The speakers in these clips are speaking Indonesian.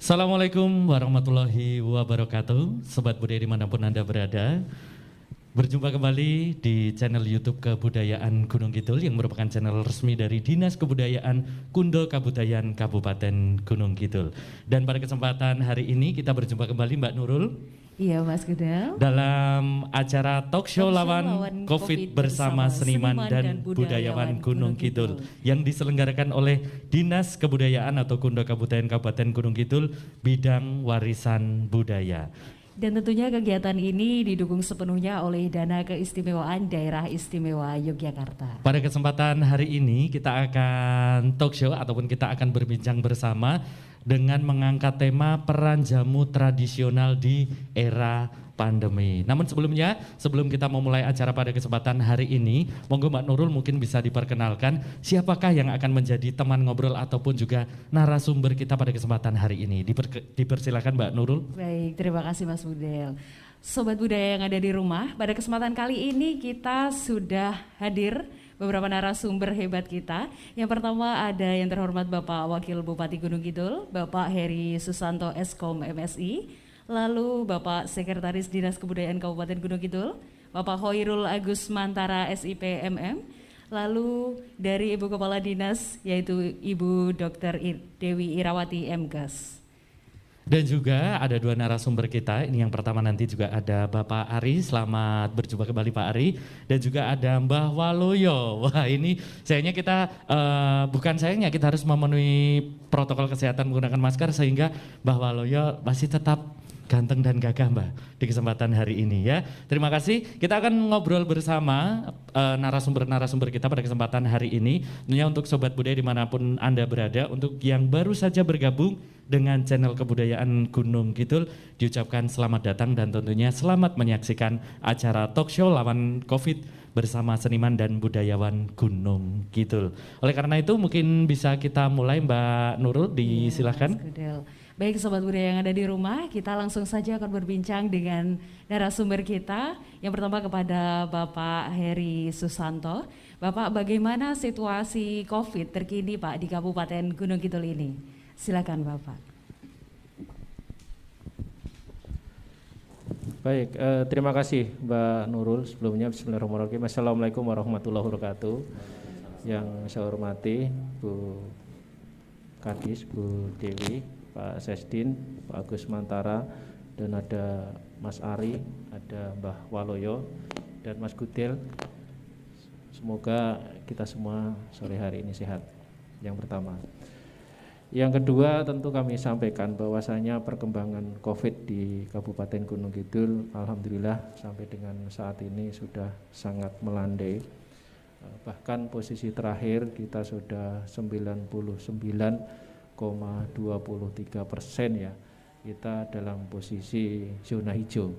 Assalamualaikum warahmatullahi wabarakatuh. Sobat budaya dimanapun Anda berada, berjumpa kembali di channel YouTube Kebudayaan Gunung Kidul yang merupakan channel resmi dari Dinas Kebudayaan Kundo Kabutayan Kabupaten Gunung Kidul. Dan pada kesempatan hari ini kita berjumpa kembali Mbak Nurul. Iya Mas Gudel. Dalam acara talk show lawan COVID bersama seniman dan budayawan Gunung Kidul yang diselenggarakan oleh Dinas Kebudayaan atau Kundo Kabupaten Gunung Kidul bidang warisan budaya. Dan tentunya kegiatan ini didukung sepenuhnya oleh dana keistimewaan Daerah Istimewa Yogyakarta. Pada kesempatan hari ini kita akan talk show ataupun kita akan berbincang bersama dengan mengangkat tema peran jamu tradisional di era pandemi. Namun sebelumnya, sebelum kita memulai acara pada kesempatan hari ini, monggo Mbak Nurul mungkin bisa diperkenalkan siapakah yang akan menjadi teman ngobrol ataupun juga narasumber kita pada kesempatan hari ini. Dipersilakan Mbak Nurul. Baik, terima kasih Mas Budel. Sobat budaya yang ada di rumah, pada kesempatan kali ini kita sudah hadir beberapa narasumber hebat kita. Yang pertama ada yang terhormat Bapak Wakil Bupati Gunung Kidul, Bapak Heri Susanto Eskom MSI, lalu Bapak Sekretaris Dinas Kebudayaan Kabupaten Gunung Kidul, Bapak Hoirul Agus Mantara SIP MM, lalu dari Ibu Kepala Dinas yaitu Ibu Dr. Dewi Irawati MGes. Dan juga ada dua narasumber kita, ini yang pertama nanti juga ada Bapak Ari, selamat berjumpa kembali Pak Ari. Dan juga ada Mbah Waloyo, wah ini sayangnya kita, kita harus memenuhi protokol kesehatan menggunakan masker sehingga Mbah Waloyo masih tetap ganteng dan gagah Mbak di kesempatan hari ini ya. Terima kasih. Kita akan ngobrol bersama narasumber-narasumber kita pada kesempatan hari ini. Tentunya untuk Sobat Budaya dimanapun Anda berada, untuk yang baru saja bergabung dengan channel Kebudayaan Gunung Kidul, diucapkan selamat datang dan tentunya selamat menyaksikan acara talk show lawan COVID bersama seniman dan budayawan Gunung Kidul. Oleh karena itu mungkin bisa kita mulai Mbak Nurul, disilahkan. Baik Sobat Budaya yang ada di rumah, kita langsung saja akan berbincang dengan narasumber kita. Yang pertama kepada Bapak Heri Susanto. Bapak, bagaimana situasi COVID terkini Pak di Kabupaten Gunung Kidul ini? Silakan Bapak. Baik, terima kasih Mbak Nurul. Sebelumnya bismillahirrahmanirrahim. Assalamualaikum warahmatullahi wabarakatuh. Yang saya hormati Bu Kadis, Bu Dewi, Pak Sesdin, Pak Agus Mantara, dan ada Mas Ari, ada Mbah Waloyo, dan Mas Gudel. Semoga kita semua sore hari ini sehat. Yang pertama. Yang kedua tentu kami sampaikan bahwasanya perkembangan COVID di Kabupaten Gunung Kidul alhamdulillah sampai dengan saat ini sudah sangat melandai. Bahkan posisi terakhir kita sudah 99,23% ya, kita dalam posisi zona hijau,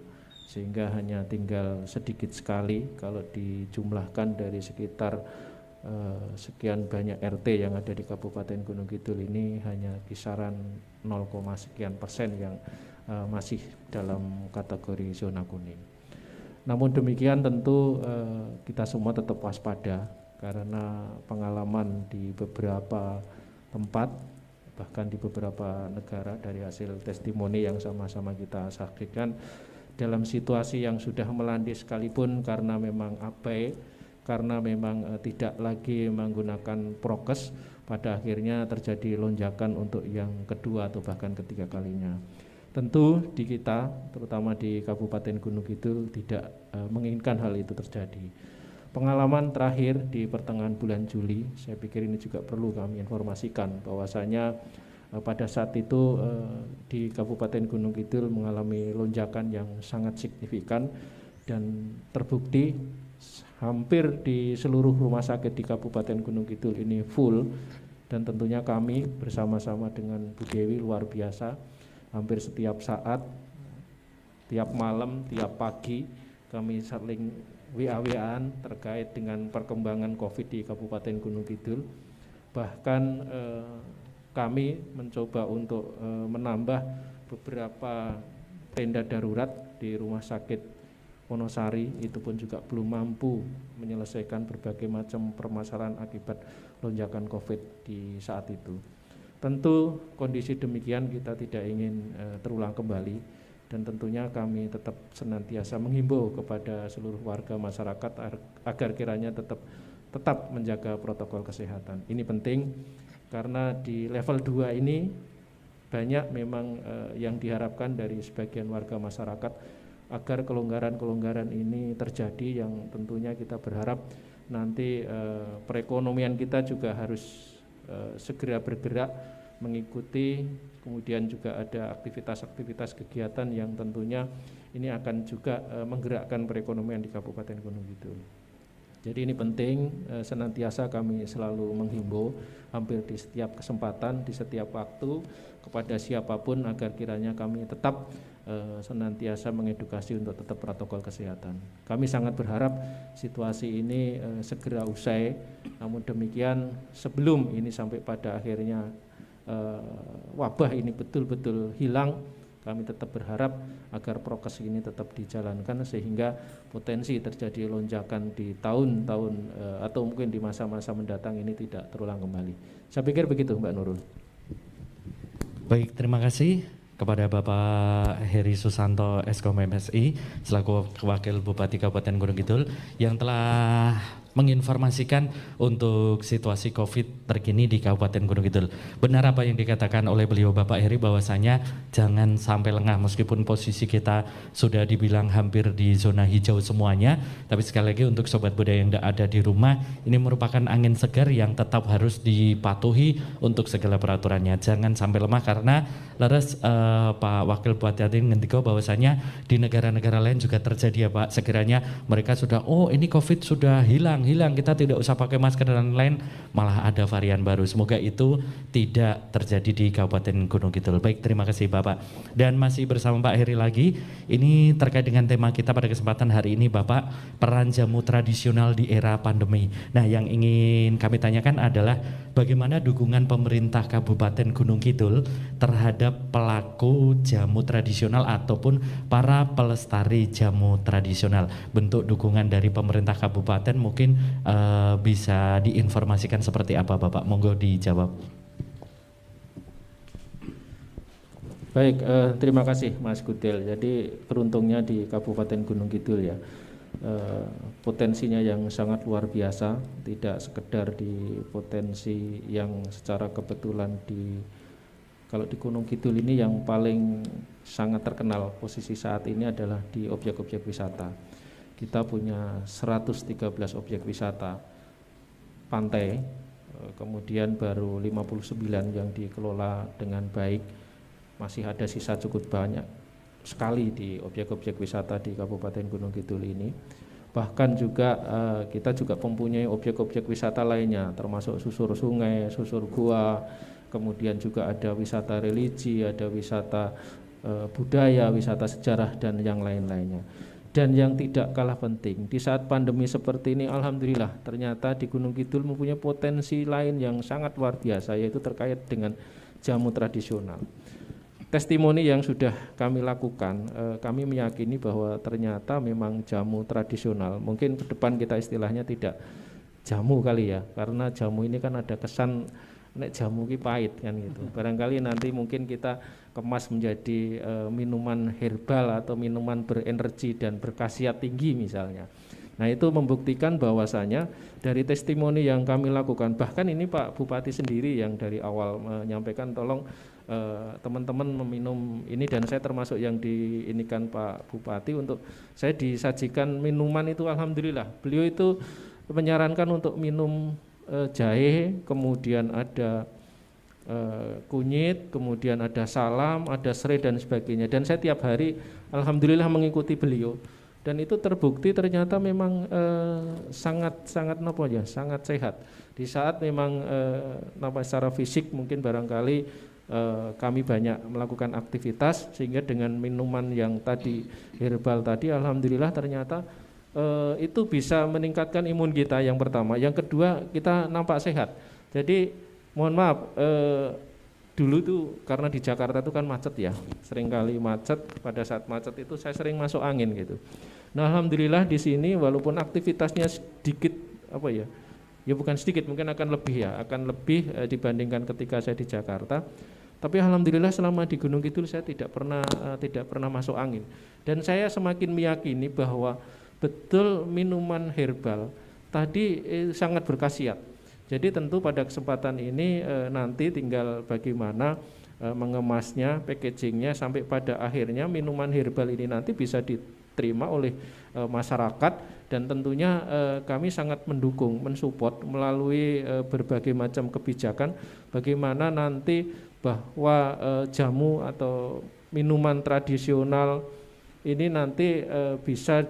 sehingga hanya tinggal sedikit sekali kalau dijumlahkan dari sekitar sekian banyak RT yang ada di Kabupaten Gunung Kidul ini hanya kisaran 0, sekian persen yang masih dalam kategori zona kuning. Namun demikian tentu kita semua tetap waspada karena pengalaman di beberapa tempat bahkan di beberapa negara dari hasil testimoni yang sama-sama kita saksikan dalam situasi yang sudah melandai sekalipun karena memang abai, karena memang tidak lagi menggunakan prokes, pada akhirnya terjadi lonjakan untuk yang kedua atau bahkan ketiga kalinya. Tentu di kita, terutama di Kabupaten Gunung Kidul tidak menginginkan hal itu terjadi. Pengalaman terakhir di pertengahan bulan Juli, saya pikir ini juga perlu kami informasikan bahwasanya pada saat itu di Kabupaten Gunung Kidul mengalami lonjakan yang sangat signifikan dan terbukti hampir di seluruh rumah sakit di Kabupaten Gunung Kidul ini full, dan tentunya kami bersama-sama dengan Bu Dewi luar biasa, hampir setiap saat, tiap malam, tiap pagi kami saling WA-WA-an terkait dengan perkembangan COVID di Kabupaten Gunung Kidul. Bahkan kami mencoba untuk menambah beberapa tenda darurat di rumah sakit Wonosari, itu pun juga belum mampu menyelesaikan berbagai macam permasalahan akibat lonjakan COVID di saat itu. Tentu kondisi demikian kita tidak ingin terulang kembali, dan tentunya kami tetap senantiasa menghimbau kepada seluruh warga masyarakat agar kiranya tetap menjaga protokol kesehatan. Ini penting karena di level 2 ini banyak memang yang diharapkan dari sebagian warga masyarakat agar kelonggaran-kelonggaran ini terjadi, yang tentunya kita berharap nanti perekonomian kita juga harus segera bergerak mengikuti, kemudian juga ada aktivitas-aktivitas kegiatan yang tentunya ini akan juga menggerakkan perekonomian di Kabupaten Gunung Kidul. Jadi ini penting, senantiasa kami selalu menghimbau hampir di setiap kesempatan, di setiap waktu kepada siapapun agar kiranya kami tetap senantiasa mengedukasi untuk tetap protokol kesehatan. Kami sangat berharap situasi ini segera usai, namun demikian sebelum ini sampai pada akhirnya wabah ini betul-betul hilang, kami tetap berharap agar prokes ini tetap dijalankan sehingga potensi terjadi lonjakan di tahun-tahun atau mungkin di masa-masa mendatang ini tidak terulang kembali. Saya pikir begitu, Mbak Nurul. Baik, terima kasih kepada Bapak Heri Susanto Eskom MSI selaku Wakil Bupati Kabupaten Gunung Kidul yang telah menginformasikan untuk situasi COVID terkini di Kabupaten Gunung Kidul. Benar apa yang dikatakan oleh beliau Bapak Heri, bahwasanya jangan sampai lengah meskipun posisi kita sudah dibilang hampir di zona hijau semuanya, tapi sekali lagi untuk sobat budaya yang ada di rumah, ini merupakan angin segar yang tetap harus dipatuhi untuk segala peraturannya. Jangan sampai lemah karena leres Pak Wakil Bupati ngendika bahwasanya di negara-negara lain juga terjadi ya Pak, sekiranya mereka sudah ini COVID sudah hilang, kita tidak usah pakai masker dan lain, malah ada varian baru. Semoga itu tidak terjadi di Kabupaten Gunung Kidul. Baik, terima kasih Bapak. Dan masih bersama Pak Heri lagi, ini terkait dengan tema kita pada kesempatan hari ini Bapak, peran jamu tradisional di era pandemi. Nah, yang ingin kami tanyakan adalah bagaimana dukungan pemerintah Kabupaten Gunung Kidul terhadap pelaku jamu tradisional ataupun para pelestari jamu tradisional. Bentuk dukungan dari pemerintah kabupaten mungkin bisa diinformasikan seperti apa Bapak? Monggo dijawab. Baik, terima kasih Mas Gudel. Jadi beruntungnya di Kabupaten Gunung Kidul ya, potensinya yang sangat luar biasa, tidak sekedar di potensi yang secara kebetulan kalau di Gunung Kidul ini yang paling sangat terkenal posisi saat ini adalah di objek-objek wisata. Kita punya 113 objek wisata pantai, kemudian baru 59 yang dikelola dengan baik. Masih ada sisa cukup banyak sekali di objek-objek wisata di Kabupaten Gunung Kidul ini. Bahkan juga kita juga mempunyai objek-objek wisata lainnya, termasuk susur sungai, susur gua, kemudian juga ada wisata religi, ada wisata budaya, wisata sejarah, dan yang lain-lainnya. Dan yang tidak kalah penting, di saat pandemi seperti ini, alhamdulillah ternyata di Gunung Kidul mempunyai potensi lain yang sangat luar biasa, yaitu terkait dengan jamu tradisional. Testimoni yang sudah kami lakukan, kami meyakini bahwa ternyata memang jamu tradisional, mungkin ke depan kita istilahnya tidak jamu kali ya, karena jamu ini kan ada kesan nek jamu ki pahit kan gitu. Barangkali nanti mungkin kita kemas menjadi minuman herbal atau minuman berenergi dan berkhasiat tinggi misalnya. Nah, itu membuktikan bahwasanya dari testimoni yang kami lakukan, bahkan ini Pak Bupati sendiri yang dari awal menyampaikan tolong teman-teman meminum ini, dan saya termasuk yang diinikan Pak Bupati untuk saya disajikan minuman itu, alhamdulillah. Beliau itu menyarankan untuk minum jahe, kemudian ada kunyit, kemudian ada salam, ada serai dan sebagainya. Dan saya tiap hari alhamdulillah mengikuti beliau, dan itu terbukti ternyata memang sangat sehat. Di saat memang secara fisik mungkin barangkali kami banyak melakukan aktivitas, sehingga dengan minuman yang tadi herbal tadi alhamdulillah ternyata itu bisa meningkatkan imun kita, yang pertama. Yang kedua, kita nampak sehat. Jadi mohon maaf, dulu tuh karena di Jakarta itu kan macet ya, seringkali macet. Pada saat macet itu saya sering masuk angin gitu. Nah, alhamdulillah di sini walaupun aktivitasnya sedikit Ya bukan sedikit, mungkin akan lebih ya, akan lebih dibandingkan ketika saya di Jakarta. Tapi alhamdulillah selama di Gunung Kidul saya tidak pernah masuk angin. Dan saya semakin meyakini bahwa betul minuman herbal tadi sangat berkhasiat. Jadi tentu pada kesempatan ini nanti tinggal bagaimana mengemasnya, packagingnya, sampai pada akhirnya minuman herbal ini nanti bisa diterima oleh masyarakat. Dan tentunya kami sangat mendukung, mensupport melalui berbagai macam kebijakan bagaimana nanti bahwa jamu atau minuman tradisional ini nanti bisa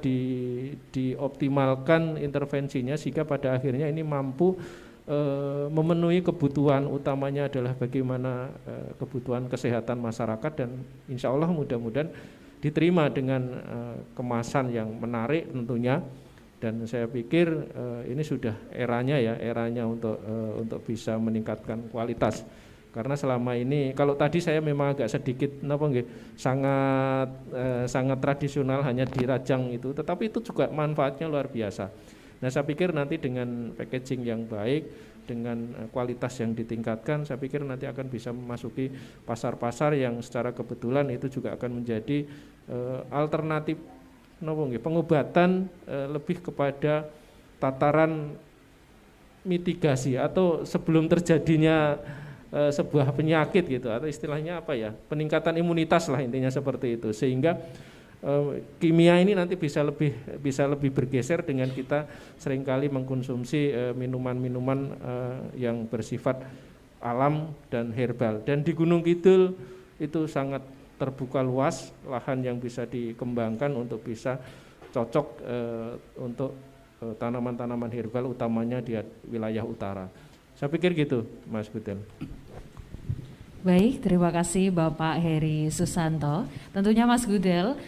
dioptimalkan intervensinya sehingga pada akhirnya ini mampu memenuhi kebutuhan utamanya adalah bagaimana kebutuhan kesehatan masyarakat, dan insya Allah mudah-mudahan diterima dengan kemasan yang menarik tentunya. Dan saya pikir ini sudah eranya untuk bisa meningkatkan kualitas. Karena selama ini kalau tadi saya memang agak sedikit sangat tradisional hanya di Rajang itu, tetapi itu juga manfaatnya luar biasa. Nah, saya pikir nanti dengan packaging yang baik, dengan kualitas yang ditingkatkan, saya pikir nanti akan bisa memasuki pasar-pasar yang secara kebetulan itu juga akan menjadi alternatif pengobatan lebih kepada tataran mitigasi atau sebelum terjadinya sebuah penyakit gitu, atau istilahnya peningkatan imunitas lah, intinya seperti itu, sehingga kimia ini nanti bisa lebih bergeser dengan kita seringkali mengkonsumsi minuman-minuman yang bersifat alam dan herbal. Dan di Gunung Kidul itu sangat terbuka luas lahan yang bisa dikembangkan untuk bisa cocok untuk tanaman-tanaman herbal utamanya di wilayah utara. Saya pikir gitu, Mas Butel. Baik, terima kasih Bapak Heri Susanto. Tentunya Mas Gudel,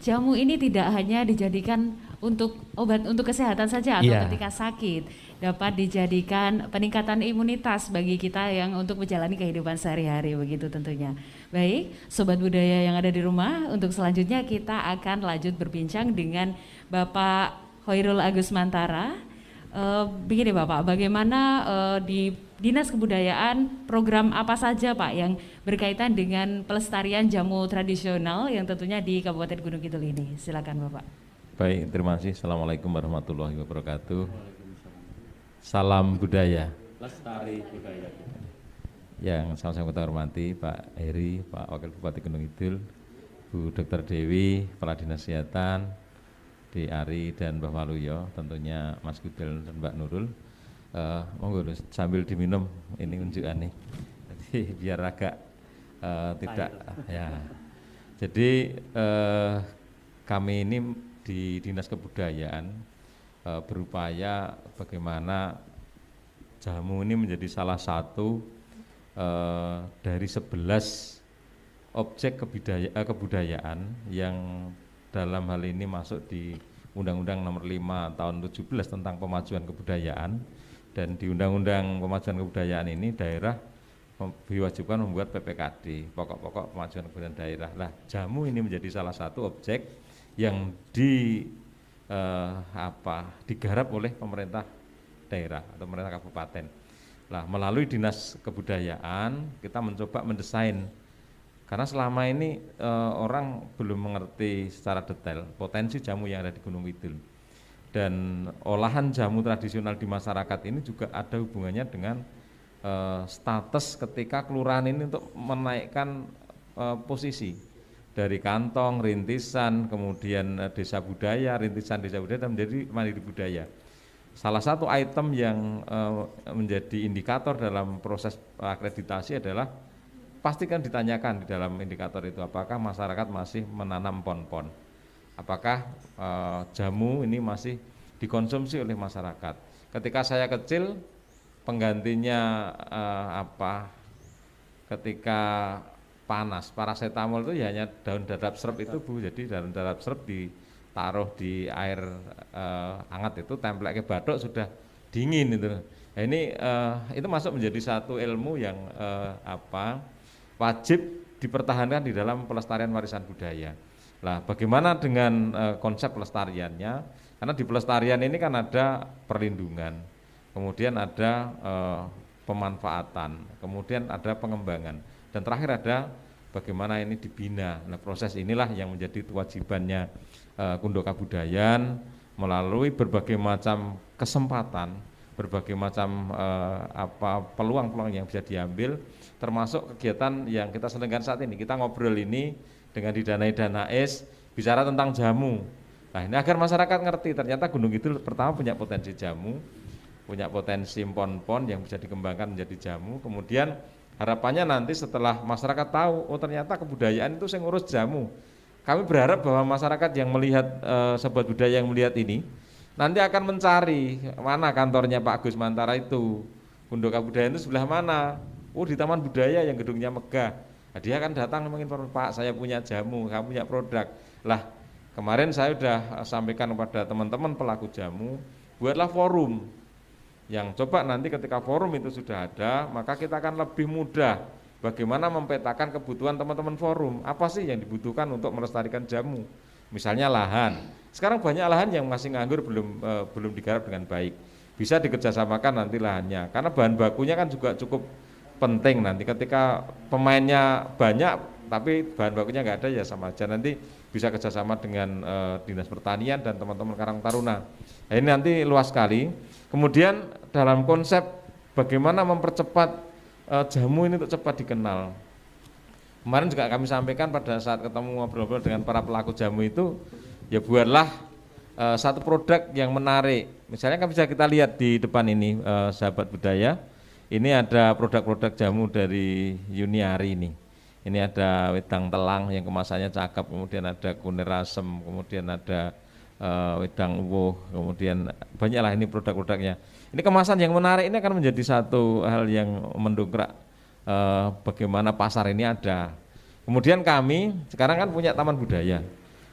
jamu ini tidak hanya dijadikan untuk obat untuk kesehatan saja atau ketika sakit, dapat dijadikan peningkatan imunitas bagi kita yang untuk menjalani kehidupan sehari-hari begitu tentunya. Baik, Sobat Budaya yang ada di rumah, untuk selanjutnya kita akan lanjut berbincang dengan Bapak Hoirul Agus Mantara. Begini Bapak, bagaimana di Dinas Kebudayaan program apa saja Pak yang berkaitan dengan pelestarian jamu tradisional yang tentunya di Kabupaten Gunung Kidul ini? Silakan Bapak. Baik, terima kasih. Assalamualaikum warahmatullahi wabarakatuh. Salam budaya. Lestari budaya. Yang sama-sama kita hormati Pak Heri, Pak Wakil Bupati Gunung Kidul, Bu Dr. Dewi, Kepala Dinas Kesehatan, D. Ari dan Mbah Waluyo, tentunya Mas Gudel dan Mbak Nurul. Monggo sambil diminum ini unjukan nih, jadi biar agak tidak ya. Jadi kami ini di Dinas Kebudayaan berupaya bagaimana jamu ini menjadi salah satu dari 11 objek kebudayaan yang dalam hal ini masuk di Undang-Undang Nomor 5 Tahun 17 tentang Pemajuan Kebudayaan. Dan di Undang-Undang Pemajuan Kebudayaan ini daerah diwajibkan membuat PPKD, pokok-pokok pemajuan kebudayaan daerah. Lah, jamu ini menjadi salah satu objek yang digarap oleh pemerintah daerah atau pemerintah kabupaten. Lah, melalui Dinas Kebudayaan kita mencoba mendesain, karena selama ini orang belum mengerti secara detail potensi jamu yang ada di Gunung Kidul. Dan olahan jamu tradisional di masyarakat ini juga ada hubungannya dengan status ketika kelurahan ini untuk menaikkan posisi dari kantong, rintisan, kemudian desa budaya, rintisan desa budaya dan menjadi mandiri budaya. Salah satu item yang menjadi indikator dalam proses akreditasi adalah pastikan ditanyakan di dalam indikator itu apakah masyarakat masih menanam pohon-pohon. Apakah jamu ini masih dikonsumsi oleh masyarakat? Ketika saya kecil, penggantinya ketika panas, paracetamol itu ya hanya daun dadap serep itu Bu. Jadi daun dadap serep ditaruh di air hangat itu, template ke batuk sudah dingin itu. Nah, ini itu masuk menjadi satu ilmu yang wajib dipertahankan di dalam pelestarian warisan budaya. Nah, bagaimana dengan konsep pelestariannya? Karena di pelestarian ini kan ada perlindungan, kemudian ada pemanfaatan, kemudian ada pengembangan, dan terakhir ada bagaimana ini dibina. Nah, proses inilah yang menjadi kewajibannya Kundo Kabudayan melalui berbagai macam kesempatan, berbagai macam peluang-peluang yang bisa diambil, termasuk kegiatan yang kita selenggarakan saat ini. Kita ngobrol ini dengan didanai Danais, bicara tentang jamu. Nah, ini agar masyarakat ngerti ternyata Gunung Kidul pertama punya potensi jamu, punya potensi pon-pon yang bisa dikembangkan menjadi jamu. Kemudian harapannya nanti setelah masyarakat tahu, oh ternyata kebudayaan itu yang ngurus jamu. Kami berharap bahwa masyarakat yang melihat Sobat Budaya yang melihat ini nanti akan mencari mana kantornya Pak Agus Mantara itu, Kundo Kabudayan itu sebelah mana. Oh, di Taman Budaya yang gedungnya megah. Nah, dia akan datang menginformasi, Pak saya punya jamu, kamu punya produk. Lah, kemarin saya sudah sampaikan kepada teman-teman pelaku jamu, buatlah forum yang coba nanti ketika forum itu sudah ada, maka kita akan lebih mudah bagaimana mempetakan kebutuhan teman-teman forum. Apa sih yang dibutuhkan untuk melestarikan jamu? Misalnya lahan. Sekarang banyak lahan yang masih nganggur, belum digarap dengan baik. Bisa dikerjasamakan nanti lahannya, karena bahan bakunya kan juga cukup penting. Nanti ketika pemainnya banyak tapi bahan bakunya nggak ada, ya sama aja. Nanti bisa kerjasama dengan Dinas Pertanian dan teman-teman Karang Taruna. Nah, ini nanti luas sekali. Kemudian dalam konsep bagaimana mempercepat jamu ini untuk cepat dikenal. Kemarin juga kami sampaikan pada saat ketemu ngobrol-ngobrol dengan para pelaku jamu itu, ya buatlah satu produk yang menarik. Misalnya kan bisa kita lihat di depan ini, sahabat budaya, ini ada produk-produk jamu dari Yuniari ini. Ini ada wedang telang yang kemasannya cakep, kemudian ada kunir asem, kemudian ada wedang uwuh, kemudian banyaklah ini produk-produknya. Ini kemasan yang menarik, ini akan menjadi satu hal yang mendongkrak bagaimana pasar ini ada. Kemudian kami sekarang kan punya Taman Budaya.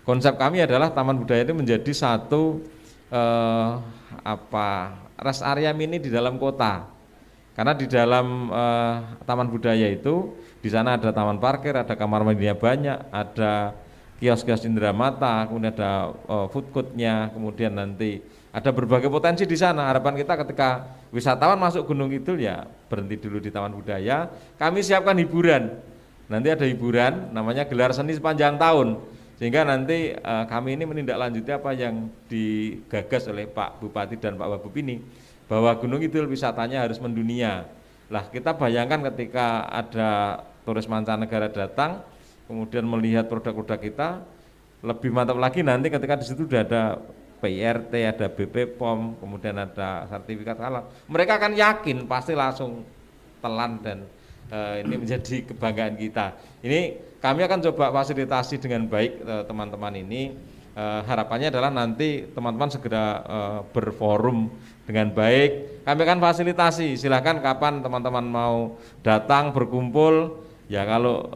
Konsep kami adalah Taman Budaya itu menjadi satu rest area mini di dalam kota. Karena di dalam Taman Budaya itu, di sana ada taman parkir, ada kamar mandinya banyak, ada kios-kios Indramata, kemudian ada food court-nya, kemudian nanti ada berbagai potensi di sana. Harapan kita ketika wisatawan masuk Gunung Kidul ya berhenti dulu di Taman Budaya. Kami siapkan hiburan. Nanti ada hiburan namanya gelar seni sepanjang tahun. Sehingga nanti kami ini menindaklanjuti apa yang digagas oleh Pak Bupati dan Pak Wagub ini, bahwa Gunung Kidul wisatanya harus mendunia. Lah, kita bayangkan ketika ada turis mancanegara datang, kemudian melihat produk-produk kita, lebih mantap lagi nanti ketika di situ sudah ada PIRT, ada BP POM, kemudian ada sertifikat halal. Mereka akan yakin pasti langsung telan, dan ini menjadi kebanggaan kita. Ini kami akan coba fasilitasi dengan baik teman-teman ini. Harapannya adalah nanti teman-teman segera berforum dengan baik. Kami akan fasilitasi, silahkan kapan teman-teman mau datang berkumpul. Ya kalau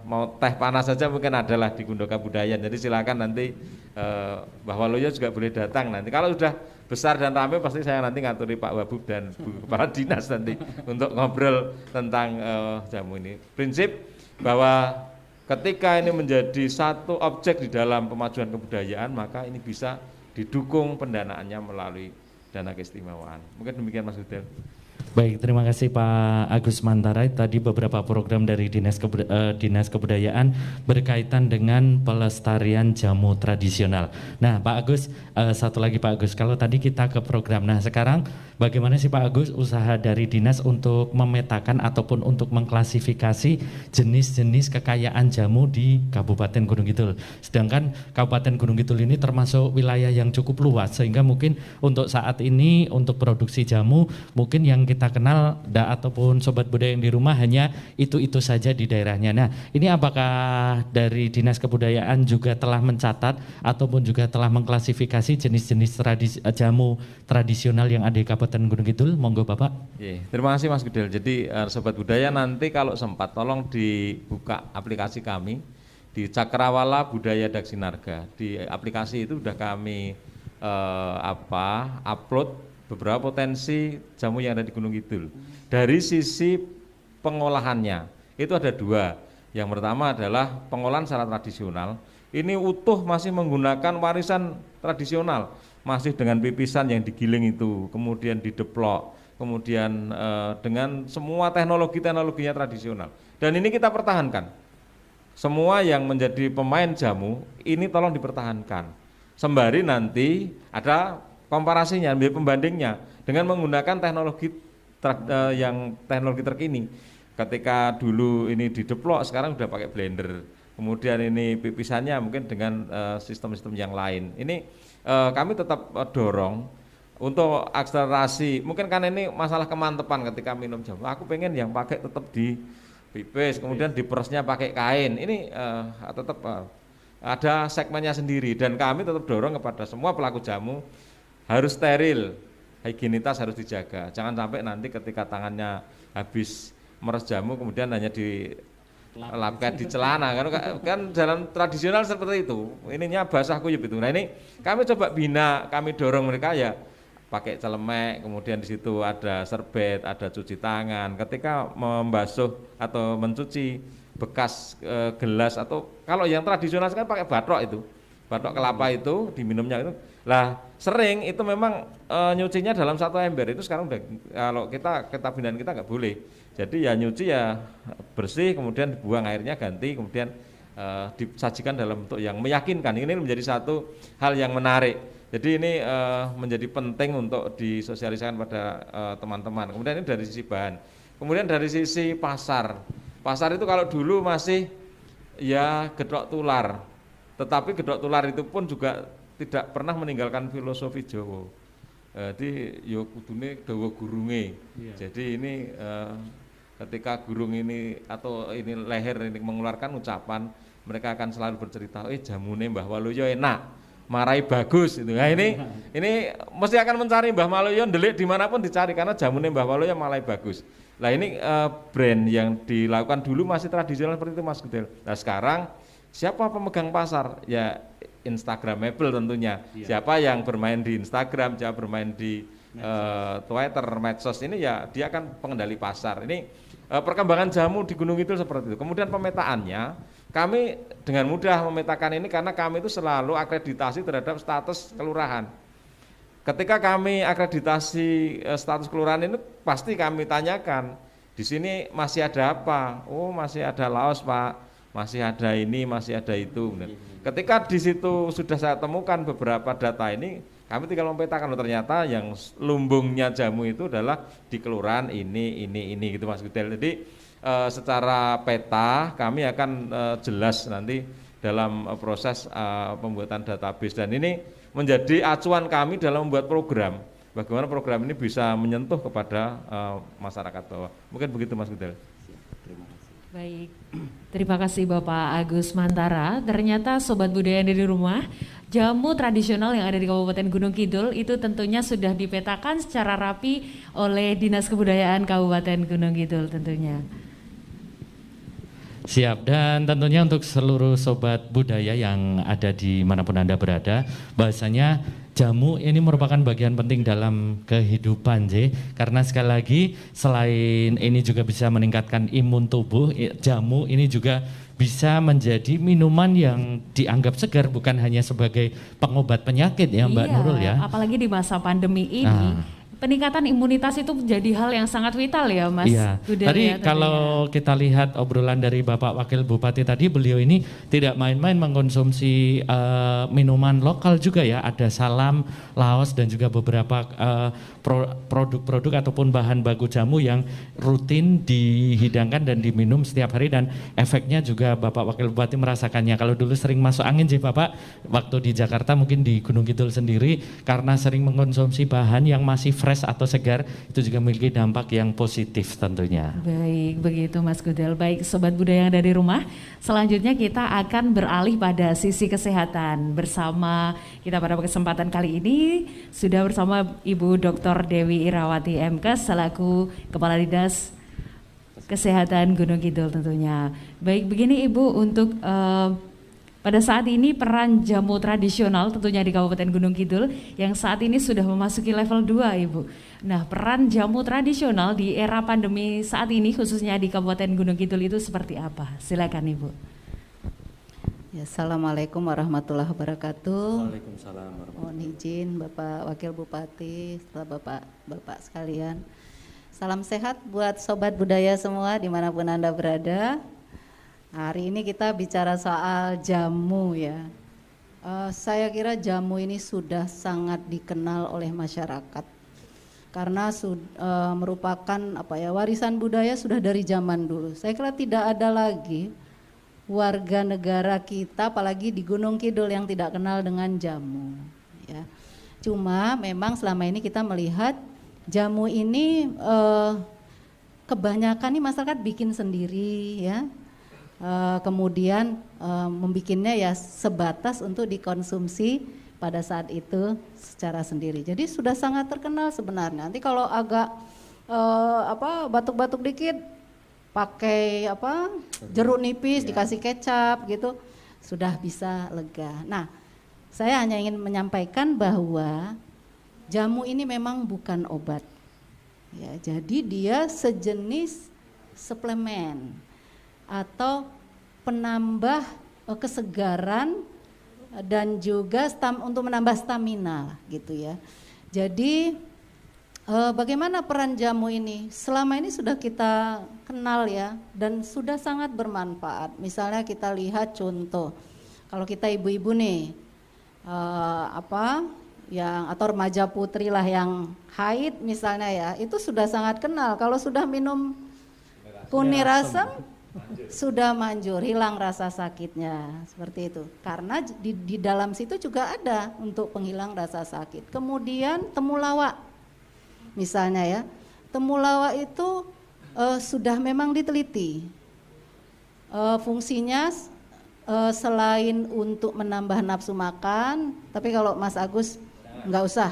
mau teh panas saja mungkin adalah di Kundo Kabudayan. Jadi silakan nanti Mbah Waluyo juga boleh datang nanti. Kalau sudah besar dan ramai pasti saya nanti ngaturi Pak Wabub dan Bu Kepala Dinas nanti untuk ngobrol tentang jamu ini. Prinsip bahwa ketika ini menjadi satu objek di dalam pemajuan kebudayaan, maka ini bisa didukung pendanaannya melalui dana keistimewaan. Mungkin demikian Mas Hudel. Baik, terima kasih Pak Agus Mantara. Tadi beberapa program dari Dinas Kebudayaan berkaitan dengan pelestarian jamu tradisional. Nah Pak Agus, satu lagi Pak Agus, kalau tadi kita ke program, nah sekarang bagaimana sih Pak Agus usaha dari Dinas untuk memetakan ataupun untuk mengklasifikasi jenis-jenis kekayaan jamu di Kabupaten Gunung Kidul. Sedangkan Kabupaten Gunung Kidul ini termasuk wilayah yang cukup luas, sehingga mungkin untuk saat ini untuk produksi jamu mungkin yang kita kenal ataupun sobat budaya yang di rumah hanya itu saja di daerahnya. Nah, ini apakah dari Dinas Kebudayaan juga telah mencatat ataupun juga telah mengklasifikasi jenis-jenis jamu tradisional yang ada di Kabupaten Gunung Kidul? Monggo Bapak. Terima kasih Mas Gudel. Jadi sobat budaya nanti kalau sempat tolong dibuka aplikasi kami di Cakrawala Budaya Daksinarga. Di aplikasi itu sudah kami upload beberapa potensi jamu yang ada di Gunung Kidul. Dari sisi pengolahannya itu ada dua. Yang pertama adalah pengolahan secara tradisional. Ini utuh masih menggunakan warisan tradisional, masih dengan pipisan yang digiling itu, kemudian dideplok, kemudian dengan semua teknologinya tradisional. Dan ini kita pertahankan. Semua yang menjadi pemain jamu ini tolong dipertahankan. Sembari nanti ada komparasinya, pembandingnya dengan menggunakan teknologi terkini. Ketika dulu ini dideplok, sekarang sudah pakai blender. Kemudian ini pipisannya mungkin dengan sistem-sistem yang lain. Ini kami tetap dorong untuk akselerasi. Mungkin kan ini masalah kemantepan ketika minum jamu. Aku pengen yang pakai tetap di pipis, kemudian diperesnya pakai kain. Ini tetap ada segmennya sendiri. Dan kami tetap dorong kepada semua pelaku jamu harus steril, higienitas harus dijaga. Jangan sampai nanti ketika tangannya habis meres jamu kemudian hanya dilapkan di celana, kan dalam tradisional seperti itu. Ininya basah kuyup itu. Nah ini kami coba bina, kami dorong mereka ya pakai celemek, kemudian di situ ada serbet, ada cuci tangan. Ketika membasuh atau mencuci bekas gelas atau kalau yang tradisional kan pakai batok itu, batok kelapa itu diminumnya itu. Lah sering itu memang nyucinya dalam satu ember itu sekarang udah kalau kita binaan kita nggak boleh. Jadi ya nyuci ya bersih, kemudian dibuang airnya ganti, kemudian disajikan dalam bentuk yang meyakinkan. Ini menjadi satu hal yang menarik. Jadi ini menjadi penting untuk disosialisasikan pada teman-teman. Kemudian ini dari sisi bahan. Kemudian dari sisi pasar. Pasar itu kalau dulu masih ya gedok tular. Tetapi gedok tular itu pun juga tidak pernah meninggalkan filosofi Jawa. Jadi yo kudune dawa gurunge. Jadi ini ketika gurung ini atau ini leher ini mengeluarkan ucapan, mereka akan selalu bercerita, jamune Mbah Waluyo enak, marai bagus itu. Nah ini mesti akan mencari Mbah Waluyo ndelik dimanapun dicari karena jamune Mbah Waluyo marai bagus. Nah ini brand yang dilakukan dulu masih tradisional seperti itu Mas Gudel. Nah sekarang siapa pemegang pasar? Ya Instagramable tentunya. Siapa yang bermain di Instagram, siapa bermain di Twitter, medsos ini ya dia akan pengendali pasar. Ini perkembangan jamu di Gunung Kidul seperti itu. Kemudian pemetaannya, kami dengan mudah memetakan ini karena kami itu selalu akreditasi terhadap status kelurahan. Ketika kami akreditasi status kelurahan ini pasti kami tanyakan, di sini masih ada apa? Oh masih ada Laos Pak, masih ada ini, masih ada itu. Ketika di situ sudah saya temukan beberapa data ini, kami tinggal memetakan ternyata yang lumbungnya jamu itu adalah di kelurahan ini gitu Mas Gudel. Jadi secara peta kami akan jelas nanti dalam proses pembuatan database dan ini menjadi acuan kami dalam membuat program. Bagaimana program ini bisa menyentuh kepada masyarakat bawah. Mungkin begitu Mas Gudel. Baik, terima kasih Bapak Agus Mantara. Ternyata Sobat Budaya yang ada di rumah, jamu tradisional yang ada di Kabupaten Gunung Kidul itu tentunya sudah dipetakan secara rapi oleh Dinas Kebudayaan Kabupaten Gunung Kidul tentunya. Siap, dan tentunya untuk seluruh Sobat Budaya yang ada di manapun Anda berada, bahasanya jamu ini merupakan bagian penting dalam kehidupan karena sekali lagi selain ini juga bisa meningkatkan imun tubuh, jamu ini juga bisa menjadi minuman yang dianggap segar bukan hanya sebagai pengobat penyakit ya Mbak Nurul ya. Apalagi di masa pandemi ini. Peningkatan imunitas itu menjadi hal yang sangat vital ya Mas. Iya. Tadi kalau kita lihat obrolan dari Bapak Wakil Bupati tadi, beliau ini tidak main-main mengkonsumsi minuman lokal juga ya. Ada salam, Laos dan juga beberapa produk-produk ataupun bahan baku jamu yang rutin dihidangkan dan diminum setiap hari dan efeknya juga Bapak Wakil Bupati merasakannya. Kalau dulu sering masuk angin Bapak waktu di Jakarta mungkin di Gunung Kidul sendiri karena sering mengkonsumsi bahan yang masih fresh atau segar itu juga memiliki dampak yang positif tentunya. Baik, begitu Mas Gudel. Baik Sobat Budaya yang ada di rumah, selanjutnya kita akan beralih pada sisi kesehatan bersama kita pada kesempatan kali ini sudah bersama Ibu Dr. Dewi Irawati MKes selaku Kepala Dinas Kesehatan Gunung Kidul tentunya. Baik, begini Ibu untuk pada saat ini peran jamu tradisional tentunya di Kabupaten Gunung Kidul yang saat ini sudah memasuki level 2 Ibu. Nah, peran jamu tradisional di era pandemi saat ini khususnya di Kabupaten Gunung Kidul itu seperti apa? Silakan Ibu. Ya, Assalamualaikum warahmatullahi wabarakatuh. Waalaikumsalam warahmatullahi Mohon izin Bapak Wakil Bupati, serta Bapak sekalian. Salam sehat buat sobat budaya semua dimanapun Anda berada. Hari ini kita bicara soal jamu ya. Saya kira jamu ini sudah sangat dikenal oleh masyarakat karena merupakan warisan budaya sudah dari zaman dulu. Saya kira tidak ada lagi warga negara kita apalagi di Gunung Kidul yang tidak kenal dengan jamu ya. Cuma memang selama ini kita melihat jamu ini kebanyakan nih masyarakat bikin sendiri ya. Kemudian membikinnya ya sebatas untuk dikonsumsi pada saat itu secara sendiri. Jadi sudah sangat terkenal sebenarnya. Nanti kalau agak batuk-batuk dikit pakai jeruk nipis dikasih kecap gitu sudah bisa lega. Nah, saya hanya ingin menyampaikan bahwa jamu ini memang bukan obat. Ya, jadi dia sejenis suplemen atau penambah kesegaran dan juga untuk menambah stamina gitu ya. Jadi bagaimana peran jamu ini? Selama ini sudah kita kenal ya dan sudah sangat bermanfaat. Misalnya kita lihat contoh, kalau kita ibu-ibu nih atau remaja putri lah yang haid misalnya ya, itu sudah sangat kenal. Kalau sudah minum kunirasem sudah manjur, hilang rasa sakitnya seperti itu. Karena di dalam situ juga ada untuk penghilang rasa sakit. Kemudian temulawak misalnya ya, temulawak itu sudah memang diteliti fungsinya. Selain untuk menambah nafsu makan, tapi kalau Mas Agus nggak usah,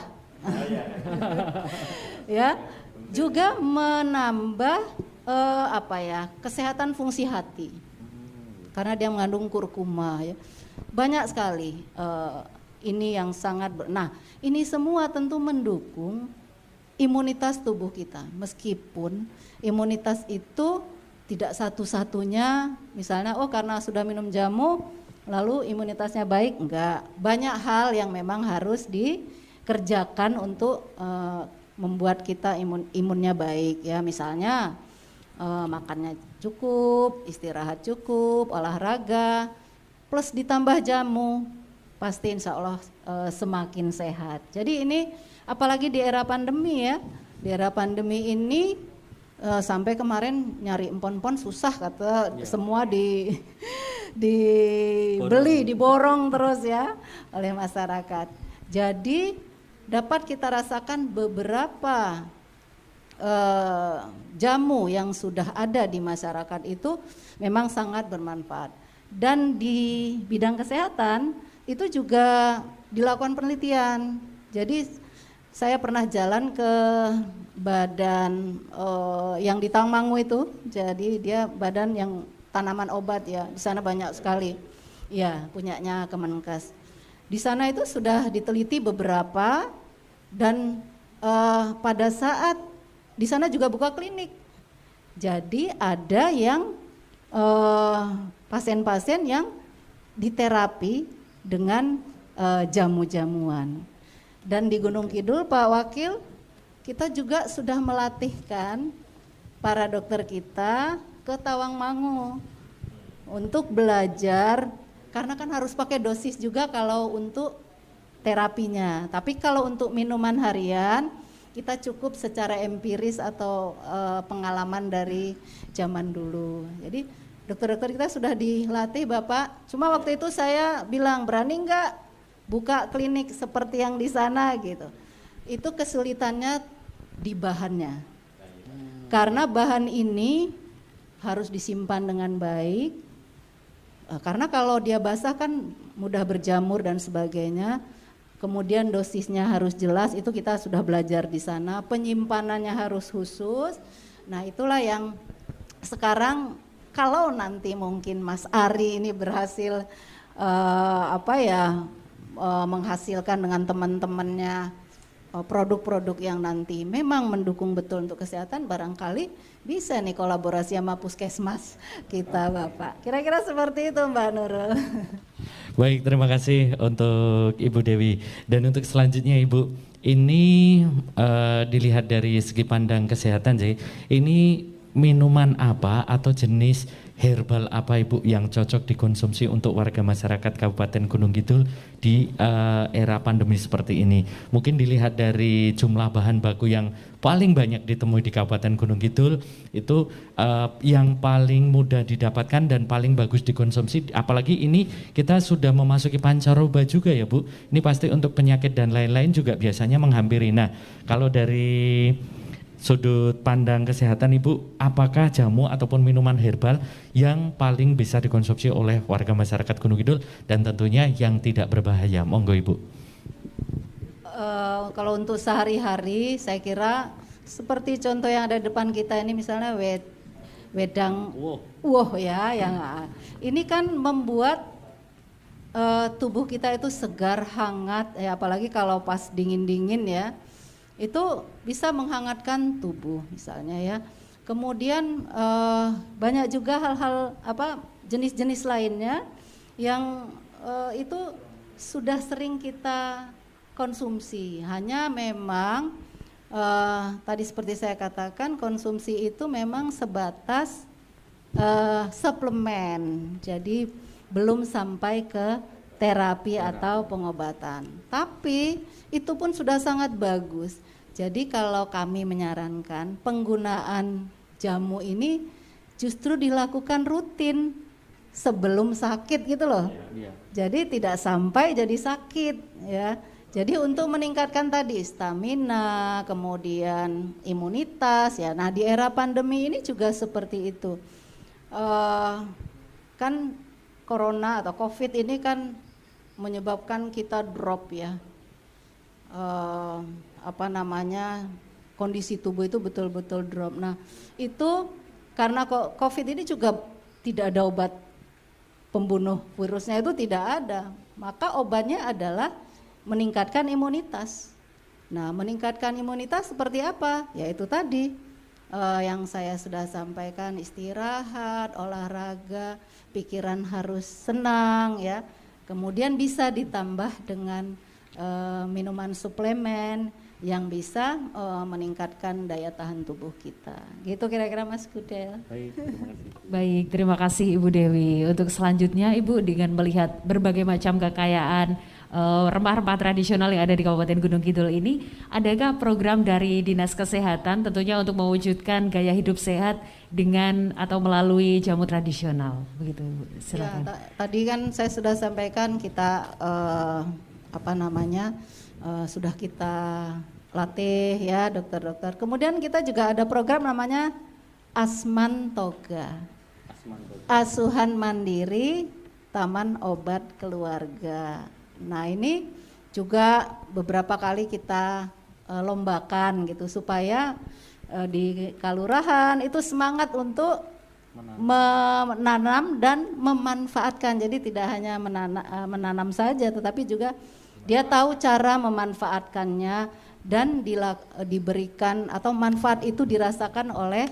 ya, juga menambah kesehatan fungsi hati, karena dia mengandung kurkuma, ya, banyak sekali ini yang sangat. Nah, ini semua tentu mendukung imunitas tubuh kita, meskipun imunitas itu tidak satu-satunya misalnya karena sudah minum jamu lalu imunitasnya baik, enggak. Banyak hal yang memang harus dikerjakan untuk membuat kita imunnya baik ya, misalnya makannya cukup, istirahat cukup, olahraga plus ditambah jamu pasti insya Allah semakin sehat. Jadi ini apalagi di era pandemi ya, di era pandemi ini sampai kemarin nyari empon-empon susah kata ya. Semua dibeli, diborong terus ya oleh masyarakat. Jadi dapat kita rasakan beberapa jamu yang sudah ada di masyarakat itu memang sangat bermanfaat. Dan di bidang kesehatan itu juga dilakukan penelitian. Jadi saya pernah jalan ke badan yang di Tangmangu itu, jadi dia badan yang tanaman obat ya, di sana banyak sekali, ya punyanya Kemenkes. Di sana itu sudah diteliti beberapa dan pada saat di sana juga buka klinik, jadi ada yang pasien-pasien yang diterapi dengan jamu-jamuan. Dan di Gunung Kidul Pak Wakil, kita juga sudah melatihkan para dokter kita ke Tawangmangu untuk belajar, karena kan harus pakai dosis juga kalau untuk terapinya. Tapi kalau untuk minuman harian kita cukup secara empiris atau pengalaman dari zaman dulu. Jadi dokter-dokter kita sudah dilatih Bapak. Cuma waktu itu saya bilang, berani enggak buka klinik seperti yang di sana gitu. Itu kesulitannya di bahannya. Karena bahan ini harus disimpan dengan baik. Karena kalau dia basah kan mudah berjamur dan sebagainya. Kemudian dosisnya harus jelas, itu kita sudah belajar di sana. Penyimpanannya harus khusus. Nah, itulah yang sekarang kalau nanti mungkin Mas Ari ini berhasil menghasilkan dengan teman-temannya produk-produk yang nanti memang mendukung betul untuk kesehatan, barangkali bisa nih kolaborasi sama puskesmas kita Bapak. Kira-kira seperti itu Mbak Nurul. Baik, terima kasih untuk Ibu Dewi. Dan untuk selanjutnya Ibu, ini dilihat dari segi pandang kesehatan sih, ini minuman apa atau jenis herbal apa Ibu yang cocok dikonsumsi untuk warga masyarakat Kabupaten Gunung Kidul di era pandemi seperti ini? Mungkin dilihat dari jumlah bahan baku yang paling banyak ditemui di Kabupaten Gunung Kidul, itu yang paling mudah didapatkan dan paling bagus dikonsumsi, apalagi ini kita sudah memasuki pancaroba juga ya Bu, ini pasti untuk penyakit dan lain-lain juga biasanya menghampiri. Nah, kalau dari sudut pandang kesehatan Ibu, apakah jamu ataupun minuman herbal yang paling bisa dikonsumsi oleh warga masyarakat Gunung Kidul dan tentunya yang tidak berbahaya? Monggo Ibu. Kalau untuk sehari-hari saya kira seperti contoh yang ada di depan kita ini, misalnya wedang ya, yang ini kan membuat tubuh kita itu segar, hangat ya, apalagi kalau pas dingin-dingin ya. Itu bisa menghangatkan tubuh misalnya ya. Kemudian banyak juga hal-hal jenis-jenis lainnya yang itu sudah sering kita konsumsi. Hanya memang tadi seperti saya katakan, konsumsi itu memang sebatas suplemen. Jadi belum sampai ke terapi atau pengobatan. Tapi itu pun sudah sangat bagus. Jadi kalau kami menyarankan penggunaan jamu ini justru dilakukan rutin sebelum sakit gitu loh. Jadi tidak sampai jadi sakit ya. Jadi untuk meningkatkan tadi stamina, kemudian imunitas ya. Nah di era pandemi ini juga seperti itu. Kan corona atau COVID ini kan menyebabkan kita drop ya. Kondisi tubuh itu betul-betul drop. Nah itu karena COVID ini juga tidak ada obat pembunuh virusnya, itu tidak ada. Maka obatnya adalah meningkatkan imunitas. Nah meningkatkan imunitas seperti apa? Yaitu tadi yang saya sudah sampaikan, istirahat, olahraga, pikiran harus senang ya. Kemudian bisa ditambah dengan minuman suplemen yang bisa meningkatkan daya tahan tubuh kita. Gitu kira-kira Mas Gudel. Baik, terima kasih. Baik, terima kasih Ibu Dewi. Untuk selanjutnya Ibu, dengan melihat berbagai macam kekayaan rempah-rempah tradisional yang ada di Kabupaten Gunung Kidul ini, adakah program dari Dinas Kesehatan tentunya untuk mewujudkan gaya hidup sehat dengan atau melalui jamu tradisional? Begitu, silakan. Ya, tadi kan saya sudah sampaikan kita sudah kita latih ya dokter-dokter. Kemudian kita juga ada program namanya Asmantoga, Asuhan Mandiri Taman Obat Keluarga. Nah ini juga beberapa kali kita lombakan gitu supaya di kalurahan itu semangat untuk menanam dan memanfaatkan. Jadi tidak hanya menanam saja, tetapi juga dia tahu cara memanfaatkannya dan diberikan atau manfaat itu dirasakan oleh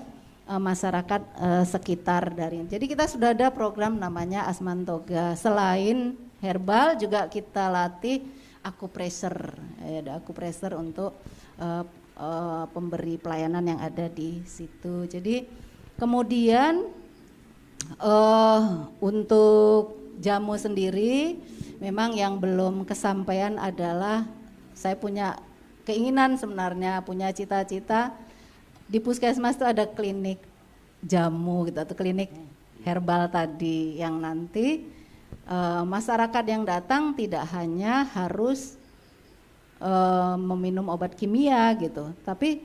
masyarakat sekitar dari. Jadi kita sudah ada program namanya Asmantoga. Selain herbal juga kita latih akupressure, ada akupressure untuk pemberi pelayanan yang ada di situ. Jadi kemudian untuk jamu sendiri memang yang belum kesampaian adalah saya punya keinginan sebenarnya, punya cita-cita di puskesmas itu ada klinik jamu gitu atau klinik herbal tadi yang nanti masyarakat yang datang tidak hanya harus meminum obat kimia gitu, tapi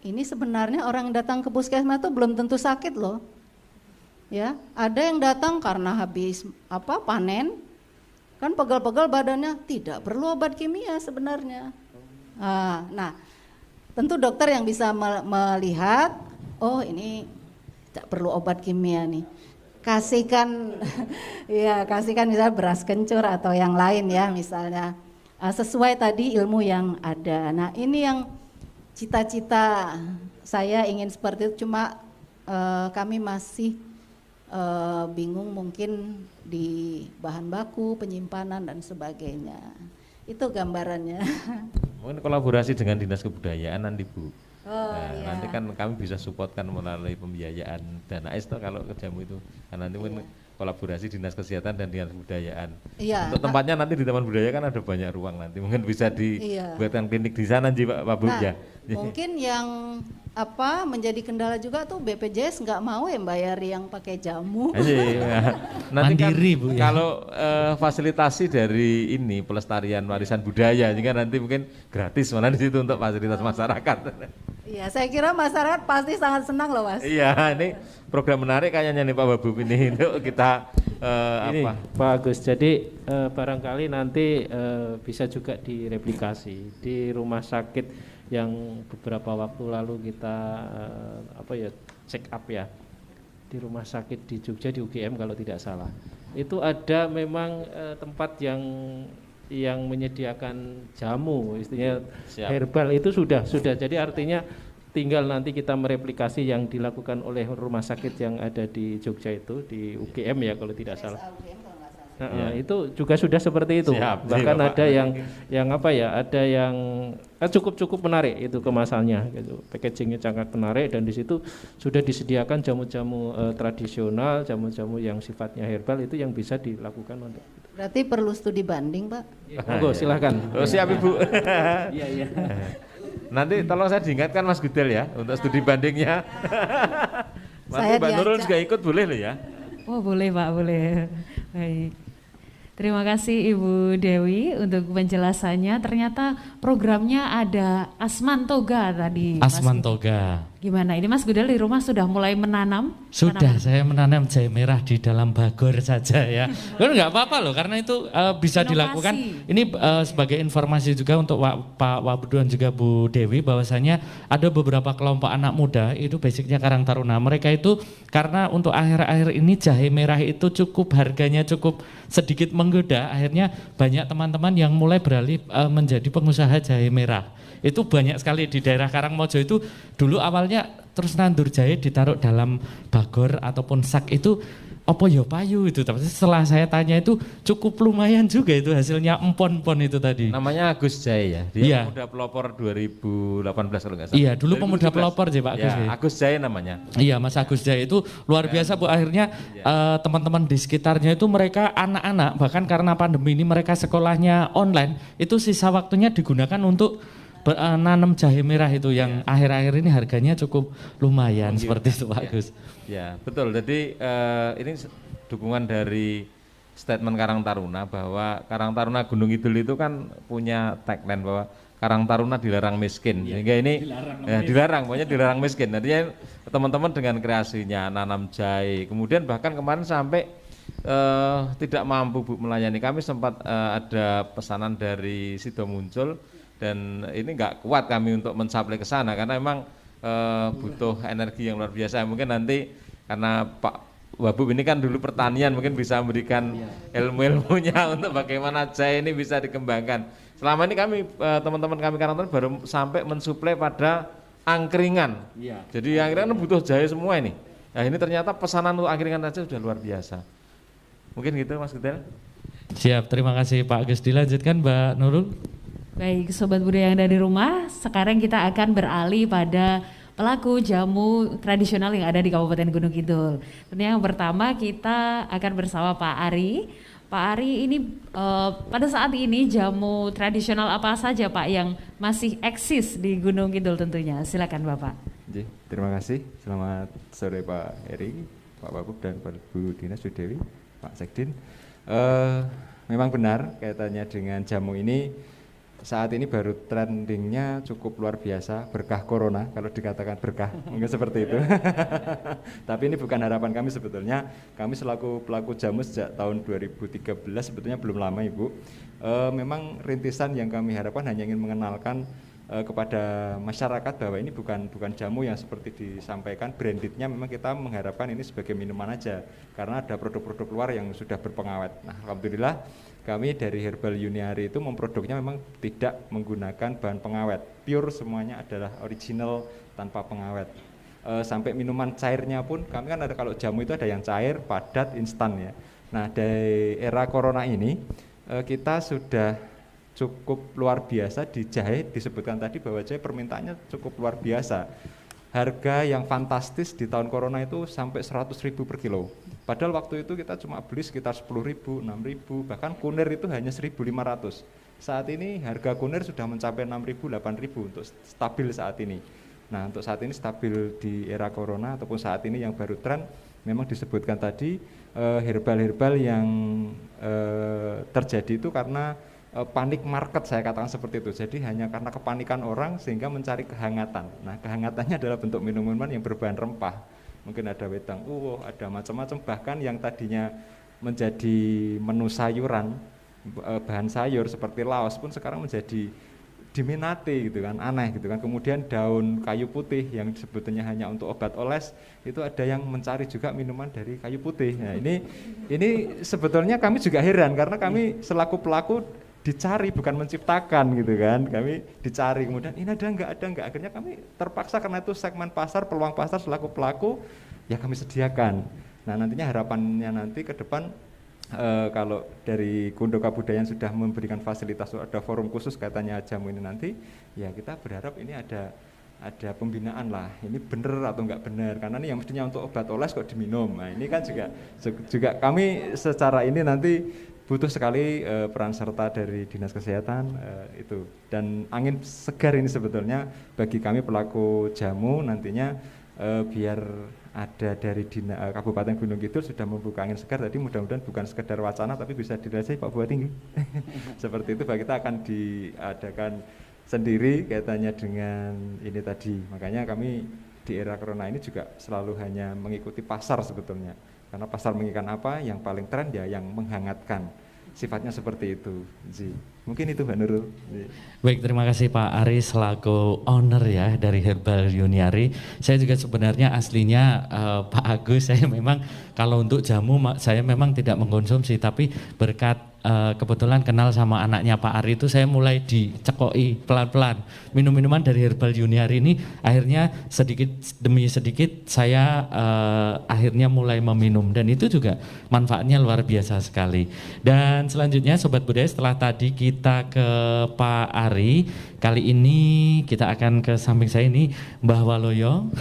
ini sebenarnya orang yang datang ke puskesmas itu belum tentu sakit loh. Ya, ada yang datang karena habis panen, kan pegal-pegal badannya, tidak perlu obat kimia sebenarnya. Nah, tentu dokter yang bisa melihat, ini tidak perlu obat kimia nih. kasihkan ya kasihkan misalnya beras kencur atau yang lain ya misalnya sesuai tadi ilmu yang ada. Nah ini yang cita-cita saya ingin seperti itu, cuma kami masih bingung mungkin di bahan baku, penyimpanan dan sebagainya. Itu gambarannya. Mungkin kolaborasi dengan Dinas Kebudayaan nanti Bu. Iya. Nanti kan kami bisa supportkan melalui pembiayaan dana toh kalau ke jamu itu. Karena nanti mungkin kolaborasi Dinas Kesehatan dan Dinas Kebudayaan. Iya. Untuk tempatnya nanti di Taman Budaya kan ada banyak ruang nanti. Mungkin bisa dibuatkan klinik di sana Pak Bu ya. Mungkin yang menjadi kendala juga tuh BPJS nggak mau bayar yang pakai jamu. Nanti Mandiri, kan Bu, ya. kalau fasilitasi dari ini pelestarian warisan budaya, jika nanti mungkin gratis malah di situ untuk fasilitas masyarakat. Iya, saya kira masyarakat pasti sangat senang loh Mas. Iya, ini program menarik kayaknya nih Pak Wabub ini untuk kita Ini Pak Agus, jadi barangkali nanti bisa juga direplikasi di rumah sakit yang beberapa waktu lalu kita check up ya di rumah sakit di Jogja di UGM kalau tidak salah. Itu ada memang tempat yang menyediakan jamu, istilahnya herbal itu sudah. Jadi artinya tinggal nanti kita mereplikasi yang dilakukan oleh rumah sakit yang ada di Jogja itu di UGM ya kalau tidak salah. Itu juga sudah seperti itu. Bahkan ada ada yang cukup menarik itu kemasannya gitu. Packagingnya sangat menarik dan di situ sudah disediakan jamu-jamu tradisional, jamu-jamu yang sifatnya herbal itu yang bisa dilakukan untuk itu. Berarti perlu studi banding, Pak? Monggo silahkan. Oh, siap Ibu. Iya. Nanti tolong saya diingatkan Mas Gudel ya untuk studi bandingnya. Nanti Saya Mbak Nurul diajak. juga ikut boleh loh ya. Oh boleh Pak, boleh. Baik. Terima kasih Ibu Dewi untuk penjelasannya. Ternyata programnya ada Asman Toga tadi. Asman Toga. Gimana? Ini Mas Gudel di rumah sudah mulai menanam? Sudah, saya menanam jahe merah di dalam bagor saja ya. Kan nggak apa-apa loh, karena itu bisa Inovasi. dilakukan. Ini sebagai informasi juga untuk Pak Wabudu dan juga Bu Dewi, bahwasanya ada beberapa kelompok anak muda, itu basicnya Karang Taruna. Mereka itu karena untuk akhir-akhir ini jahe merah itu harganya cukup sedikit menggoda, akhirnya banyak teman-teman yang mulai beralih menjadi pengusaha jahe merah. Itu banyak sekali di daerah Karangmojo itu dulu awalnya terus nandur jahe ditaruh dalam bagor ataupun sak itu apa ya payu itu, tapi setelah saya tanya itu cukup lumayan juga itu hasilnya empon-empon itu tadi. Namanya Agus Jahe ya, dia Iya. pemuda pelopor 2018 kalau nggak salah. Iya, dulu pemuda 2017. pelopor sih Pak Agus. Ya, Ya. Agus Jahe namanya. Iya, Mas Agus Jahe itu luar biasa Bu. Akhirnya teman-teman di sekitarnya itu mereka anak-anak, bahkan karena pandemi ini mereka sekolahnya online, itu sisa waktunya digunakan untuk nanam jahe merah itu yang akhir-akhir ini harganya cukup lumayan seperti itu Pak Agus. Ya, betul. Jadi ini dukungan dari statement Karang Taruna bahwa Karang Taruna Gunung Kidul itu kan punya tagline bahwa Karang Taruna dilarang miskin. Sehingga ini dilarang, pokoknya dilarang miskin. Artinya teman-teman dengan kreasinya nanam jahe, kemudian bahkan kemarin sampai tidak mampu Bu melayani. Kami sempat ada pesanan dari Sidomuncul dan ini nggak kuat kami untuk mensuplai ke sana karena memang butuh energi yang luar biasa. Mungkin nanti karena Pak Wabub ini kan dulu pertanian, mungkin bisa memberikan ilmu-ilmunya untuk bagaimana jahe ini bisa dikembangkan. Selama ini kami teman-teman kami Karang Taruna baru sampai mensuplai pada angkringan. Jadi angkringan butuh jahe semua ini. Nah ini ternyata pesanan untuk angkringan saja sudah luar biasa. Mungkin gitu Mas Gudel. Siap, terima kasih Pak Agus. Dilanjutkan Mbak Nurul. Baik, Sobat Budaya yang ada di rumah, sekarang kita akan beralih pada pelaku jamu tradisional yang ada di Kabupaten Gunung Kidul. Tentunya yang pertama kita akan bersama Pak Ari. Pak Ari ini pada saat ini jamu tradisional apa saja Pak yang masih eksis di Gunung Kidul tentunya? Silakan Bapak. Terima kasih. Selamat sore Pak Heri, Pak Wabub dan Pak Bu Dinas Bu Dewi, Pak Sekdin. Memang benar kaitannya dengan jamu ini. Saat ini baru trendingnya cukup luar biasa, berkah corona, kalau dikatakan berkah, mungkin seperti itu. Tapi ini bukan harapan kami sebetulnya, kami selaku pelaku jamu sejak tahun 2013, sebetulnya belum lama Ibu. Memang rintisan yang kami harapkan hanya ingin mengenalkan kepada masyarakat bahwa ini bukan jamu yang seperti disampaikan brandednya, memang kita mengharapkan ini sebagai minuman aja karena ada produk-produk luar yang sudah berpengawet. Nah, alhamdulillah kami dari Herbal Yuniari itu memproduknya memang tidak menggunakan bahan pengawet, pure semuanya adalah original tanpa pengawet. Sampai minuman cairnya pun kami kan ada, kalau jamu itu ada yang cair, padat, instan ya. Nah, dari era corona ini kita sudah cukup luar biasa di jahe, disebutkan tadi bahwa jahe permintaannya cukup luar biasa. Harga yang fantastis di tahun corona itu sampai 100.000 per kilo. Padahal waktu itu kita cuma beli sekitar 10.000, 6.000, bahkan kunir itu hanya 1.500. Saat ini harga kunir sudah mencapai 6.000, 8.000 untuk stabil saat ini. Nah, untuk saat ini stabil di era corona ataupun saat ini yang baru tren, memang disebutkan tadi herbal-herbal yang terjadi itu karena panik market, saya katakan seperti itu. Jadi hanya karena kepanikan orang sehingga mencari kehangatan. Nah, kehangatannya adalah bentuk minuman yang berbahan rempah. Mungkin ada wedang uwoh, ada macam-macam, bahkan yang tadinya menjadi menu sayuran, bahan sayur seperti laos pun sekarang menjadi diminati gitu kan, aneh gitu kan. Kemudian daun kayu putih yang sebetulnya hanya untuk obat oles, itu ada yang mencari juga minuman dari kayu putih. Nah, ini sebetulnya kami juga heran karena kami selaku pelaku dicari bukan menciptakan gitu kan, kami dicari, kemudian ini ada enggak, akhirnya kami terpaksa karena itu segmen pasar, peluang pasar selaku pelaku ya kami sediakan. Nah, nantinya harapannya nanti ke depan kalau dari Kundo Kabudayaan sudah memberikan fasilitas, ada forum khusus katanya jamu ini nanti, ya kita berharap ini ada pembinaan lah, ini bener atau enggak bener, karena ini yang mestinya untuk obat oles kok diminum. Nah, ini kan juga kami secara ini nanti butuh sekali peran serta dari Dinas Kesehatan itu, dan angin segar ini sebetulnya bagi kami pelaku jamu nantinya biar ada dari Kabupaten Gunung Kidul sudah membuka angin segar. Tadi mudah-mudahan bukan sekedar wacana tapi bisa dirasain Pak Bupati. Seperti itu, Pak, kita akan diadakan sendiri kaitannya dengan ini tadi. Makanya kami di era corona ini juga selalu hanya mengikuti pasar sebetulnya. Karena pasar menginginkan apa, yang paling tren ya yang menghangatkan. Sifatnya seperti itu. Mungkin itu Mbak Nurul. Baik, terima kasih Pak Ari selaku owner ya dari Herbal Yuniari. Saya juga sebenarnya aslinya Pak Agus, saya memang kalau untuk jamu saya memang tidak mengkonsumsi, tapi berkat kebetulan kenal sama anaknya Pak Ari itu saya mulai dicekoi pelan-pelan minum-minuman dari Herbal Yuniari ini. Akhirnya sedikit demi sedikit saya akhirnya mulai meminum, dan itu juga manfaatnya luar biasa sekali. Dan selanjutnya Sobat Budaya, setelah tadi kita ke Pak Ari, kali ini kita akan ke samping saya ini Mbah Waloyo.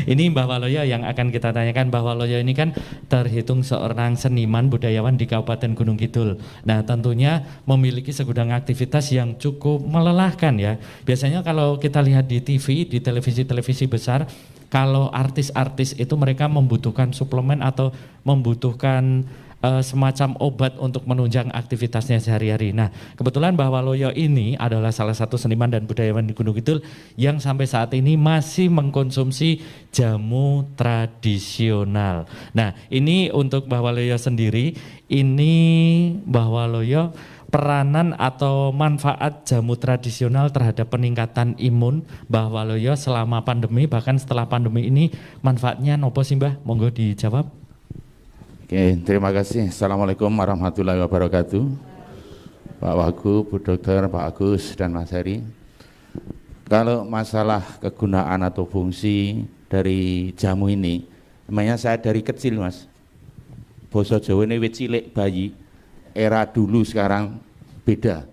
Ini Mbah Waloyo yang akan kita tanyakan. Mbah Waloyo ini kan terhitung seorang seniman budayawan di Kabupaten Gunung Kidul. Nah, tentunya memiliki segudang aktivitas yang cukup melelahkan ya. Biasanya kalau kita lihat di TV, di televisi-televisi besar, kalau artis-artis itu mereka membutuhkan suplemen atau membutuhkan semacam obat untuk menunjang aktivitasnya sehari-hari. Nah, kebetulan Mbah Waloyo ini adalah salah satu seniman dan budayawan di Gunung Kidul yang sampai saat ini masih mengkonsumsi jamu tradisional. Nah, ini untuk Mbah Waloyo sendiri, ini Mbah Waloyo peranan atau manfaat jamu tradisional terhadap peningkatan imun Mbah Waloyo selama pandemi, bahkan setelah pandemi ini manfaatnya nopo sih Mbah? Monggo dijawab. Oke, terima kasih. Assalamualaikum warahmatullahi wabarakatuh. Pak Wagub, Bu Dokter, Pak Agus, dan Mas Heri. Kalau masalah kegunaan atau fungsi dari jamu ini, namanya saya dari kecil Mas. Basa Jawa ini wit cilik bayi, era dulu sekarang beda.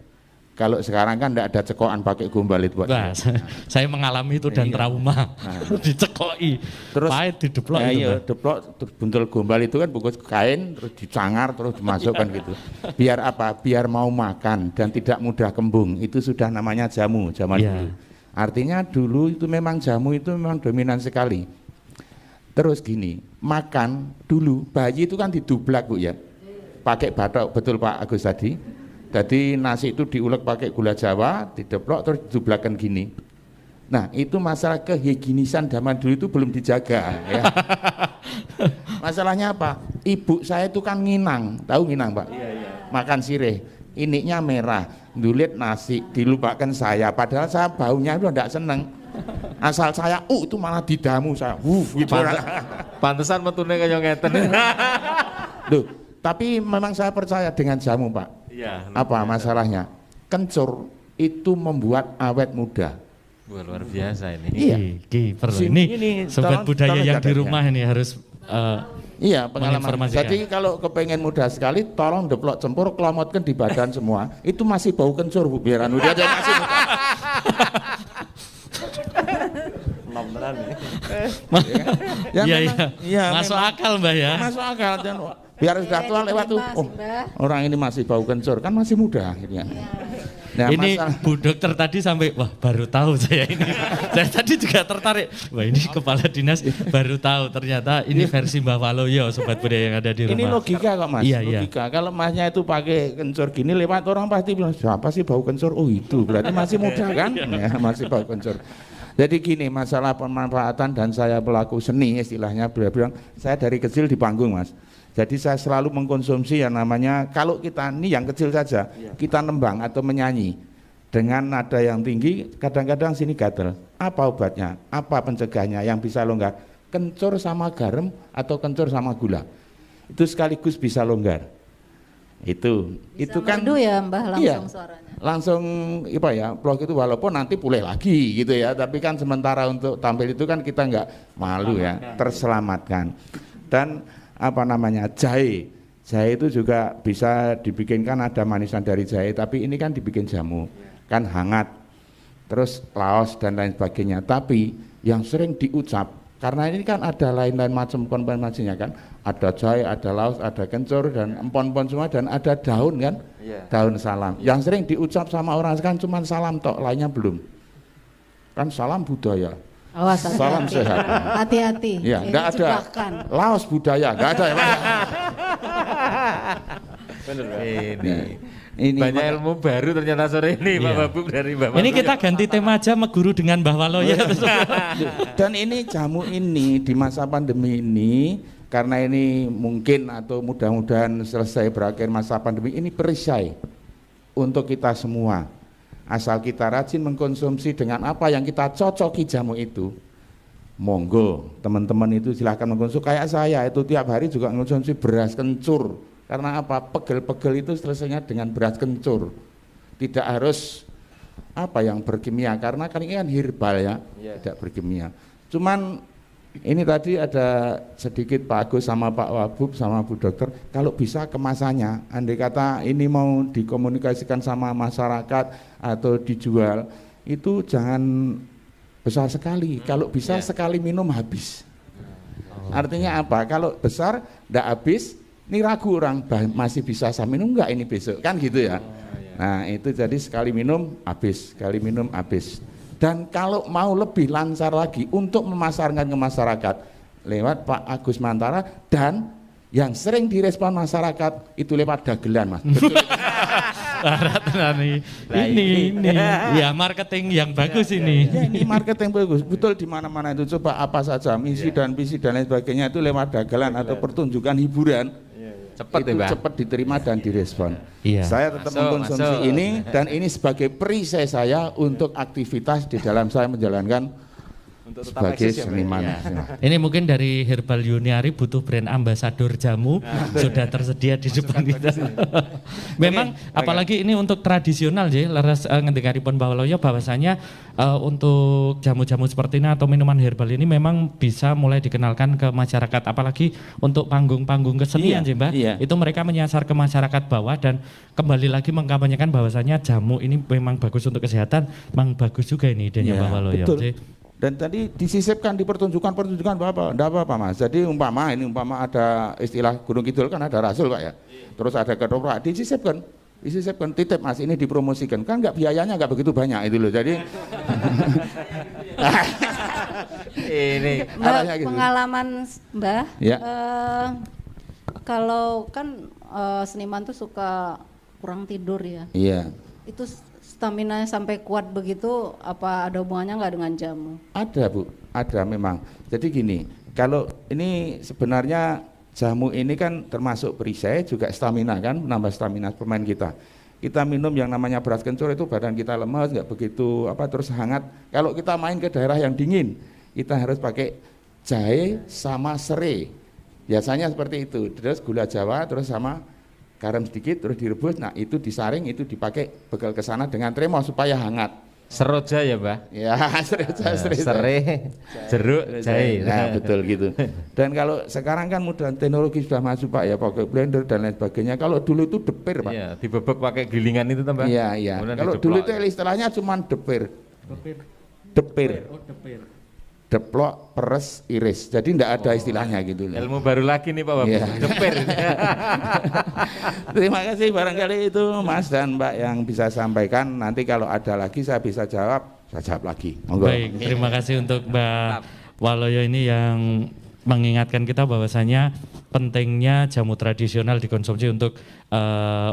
Kalau sekarang kan tidak ada cekokan pakai gombal itu. Nah, saya mengalami itu dan trauma, dicekoi, terus pahit dideplok itu. Iya, deplok, terus buntel gombal itu kan bungkus kain, terus dicangar, terus dimasukkan gitu. Biar apa? Biar mau makan dan tidak mudah kembung. Itu sudah namanya jamu zaman dulu. Artinya dulu itu memang jamu itu memang dominan sekali. Terus gini, makan dulu bayi itu kan didublak Bu ya, pakai batok, betul Pak Agus tadi. Jadi nasi itu diulek pakai gula Jawa, dideplok terus didublakan gini. Nah, itu masalah kehigienisan zaman dulu itu belum dijaga ya. Masalahnya apa? Ibu saya itu kan nginang, tahu nginang Pak? Iya. Makan sirih. iniknya merah, dulit nasi, dilupakan saya, padahal saya baunya itu enggak seneng. Asal saya, itu malah didamu saya, gitu. Pantesan metune kaya ngeten. Loh, tapi memang saya percaya dengan jamu, Pak. Iya. Apa masalahnya? Kencur itu membuat awet muda. Wah, luar biasa ini. Iya. Perlu. Ini sobat budaya tolong yang di catatnya. rumah ini harus Iya, pengalaman. menginformasikan. Jadi kalau kepengen muda sekali, tolong deplok cempur, kelomotkan di badan semua. Itu masih bau kencur, Bu, biar anu dia aja masih muda. Ya, Iya, memang- iya. Masuk memang. akal, Mbah ya. Masuk akal, dan biar sudah tua lewat tuh. diterima Oh, sih, Mbah. orang ini masih bau kencur, kan masih muda akhirnya. Nah, Ini masalah- Bu Dokter tadi sampai, wah baru tahu saya ini. Saya tadi juga tertarik. Wah ini kepala dinas baru tahu ternyata ini versi Mbah Waloyo, sobat budaya yang ada di rumah. ini logika kok, Mas. Iya, iya. Logika. Kalau Masnya itu pakai kencur gini lewat orang pasti bilang siapa sih bau kencur? Oh itu berarti masih muda kan? Ya, masih bau kencur. Jadi gini, masalah pemanfaatan dan saya pelaku seni istilahnya, beliau bilang saya dari kecil di panggung, Mas. Jadi saya selalu mengkonsumsi yang namanya, kalau kita ini yang kecil saja, kita nembang atau menyanyi dengan nada yang tinggi, kadang-kadang sini gatel. Apa obatnya? Apa pencegahnya yang bisa longgar? Kencur sama garam atau kencur sama gula. Itu sekaligus bisa longgar. Itu kan merdu ya Mbah langsung iya, suaranya. langsung apa ya, blok itu walaupun nanti pulih lagi gitu ya, tapi kan sementara untuk tampil itu kan kita nggak malu ya, terselamatkan. Dan apa namanya, jahe itu juga bisa dibikinkan, ada manisan dari jahe, tapi ini kan dibikin jamu, kan hangat, terus laos dan lain sebagainya. Tapi yang sering diucap, karena ini kan ada lain-lain macam kombinasinya kan, ada jahe, ada laos, ada kencur dan empon-empon semua, dan ada daun kan, daun salam. Yang sering diucap sama orang kan cuma salam tok, lainnya belum. Kan salam budaya. Awas, Salam hati-hati. sehat. Hati-hati. Ya, Ini enggak ada. jebakan. Laos budaya, enggak ada ya, Pak. Ini Banyak ilmu baru ternyata sore ini Pak Iya. Babuk dari Mbak Ini Babuk. kita ganti tema aja meguru dengan Mbah Waloyo. Dan ini jamu ini di masa pandemi ini, karena ini mungkin atau mudah-mudahan selesai berakhir masa pandemi ini, perisai untuk kita semua. Asal kita rajin mengkonsumsi dengan apa yang kita cocoki jamu itu, monggo teman-teman itu silahkan mengkonsumsi. Kayak saya itu tiap hari juga mengkonsumsi beras kencur. Karena apa? Pegel-pegel itu selesainya dengan beras kencur. Tidak harus apa yang berkimia, karena kan ini kan herbal ya, tidak berkimia. Cuman ini tadi ada sedikit Pak Agus sama Pak Wabub sama Bu Dokter, kalau bisa kemasannya, andai kata ini mau dikomunikasikan sama masyarakat atau dijual, itu jangan besar sekali. Kalau bisa sekali minum habis. Artinya apa? Kalau besar tidak habis, ini ragu orang, masih bisa saya minum enggak ini besok, kan gitu ya. Nah itu jadi sekali minum habis, sekali minum habis. Dan kalau mau lebih lancar lagi untuk memasarkan ke masyarakat lewat Pak Agus Mantara, dan yang sering direspon masyarakat itu lewat dagelan, Mas. Betul. ini ya marketing yang bagus ini. Ya, ini marketing bagus, betul di mana-mana itu. Coba apa saja misi dan visi dan lain sebagainya itu lewat dagelan atau pertunjukan hiburan. Cepat itu ya, Pak. cepat diterima dan direspon. Iya. Saya tetap Masuk, mengkonsumsi masuk. ini, dan ini sebagai perisai saya untuk aktivitas di dalam saya menjalankan Untuk tetap sebagai eksis ya, Mbak. seniman. Ini mungkin dari Herbal Yuniari butuh brand ambasador jamu, sudah tersedia di depan kita. Memang apalagi ini untuk tradisional ya, leres ngendikaripun Mbah Waloyo bahwasanya untuk jamu-jamu seperti ini atau minuman herbal ini memang bisa mulai dikenalkan ke masyarakat, apalagi untuk panggung-panggung kesenian Iya, sih Mbah. iya. Itu mereka menyasar ke masyarakat bawah dan kembali lagi mengkampanyekan bahwasanya jamu ini memang bagus untuk kesehatan, memang bagus juga ini idenya Iya, Mbah Waloyo. betul. Jadi, Dan tadi disisipkan di pertunjukan Bapak, enggak apa-apa Mas. Jadi umpama ada istilah Gunung Kidul kan ada rasul Pak ya. Terus ada ketoprak, disisipkan titip Mas, ini dipromosikan. Kan enggak, biayanya enggak begitu banyak itu loh. Jadi Ini Mbak, arahnya gitu. pengalaman Mbah, Ya. kalau kan seniman tuh suka kurang tidur ya. Iya. Itu stamina sampai kuat begitu, apa ada hubungannya nggak dengan jamu? Ada Bu, ada memang. Jadi gini, kalau ini sebenarnya jamu ini kan termasuk perisai juga stamina kan, menambah stamina pemain kita. kita minum yang namanya beras kencur itu badan kita lemas, nggak begitu terus hangat. Kalau kita main ke daerah yang dingin, kita harus pakai jahe sama serai. Biasanya seperti itu. Terus gula Jawa, terus sama garam sedikit, terus direbus. Nah itu disaring, itu dipakai bekal ke sana dengan tremo supaya hangat. Seroja ya, Mbah? Ya, serai, jeruk, jahe. Nah, betul gitu. Dan kalau sekarang kan mudah, teknologi sudah masuk Pak ya, pakai blender dan lain sebagainya. Kalau dulu itu depir Pak. Iya, dibebek pakai gilingan itu Mbah. Iya, iya. Kalau dulu itu istilahnya cuma depir. Depir. Deplok, peres, iris. Jadi enggak ada istilahnya gitu. Ilmu baru lagi nih Pak Babu. Iya. Depir. Terima kasih, barangkali itu Mas dan Mbak yang bisa sampaikan. Nanti kalau ada lagi saya bisa jawab, saya jawab lagi. Monggo. Baik, terima kasih untuk Mbak Waloyo ini yang mengingatkan kita bahwasanya pentingnya jamu tradisional dikonsumsi untuk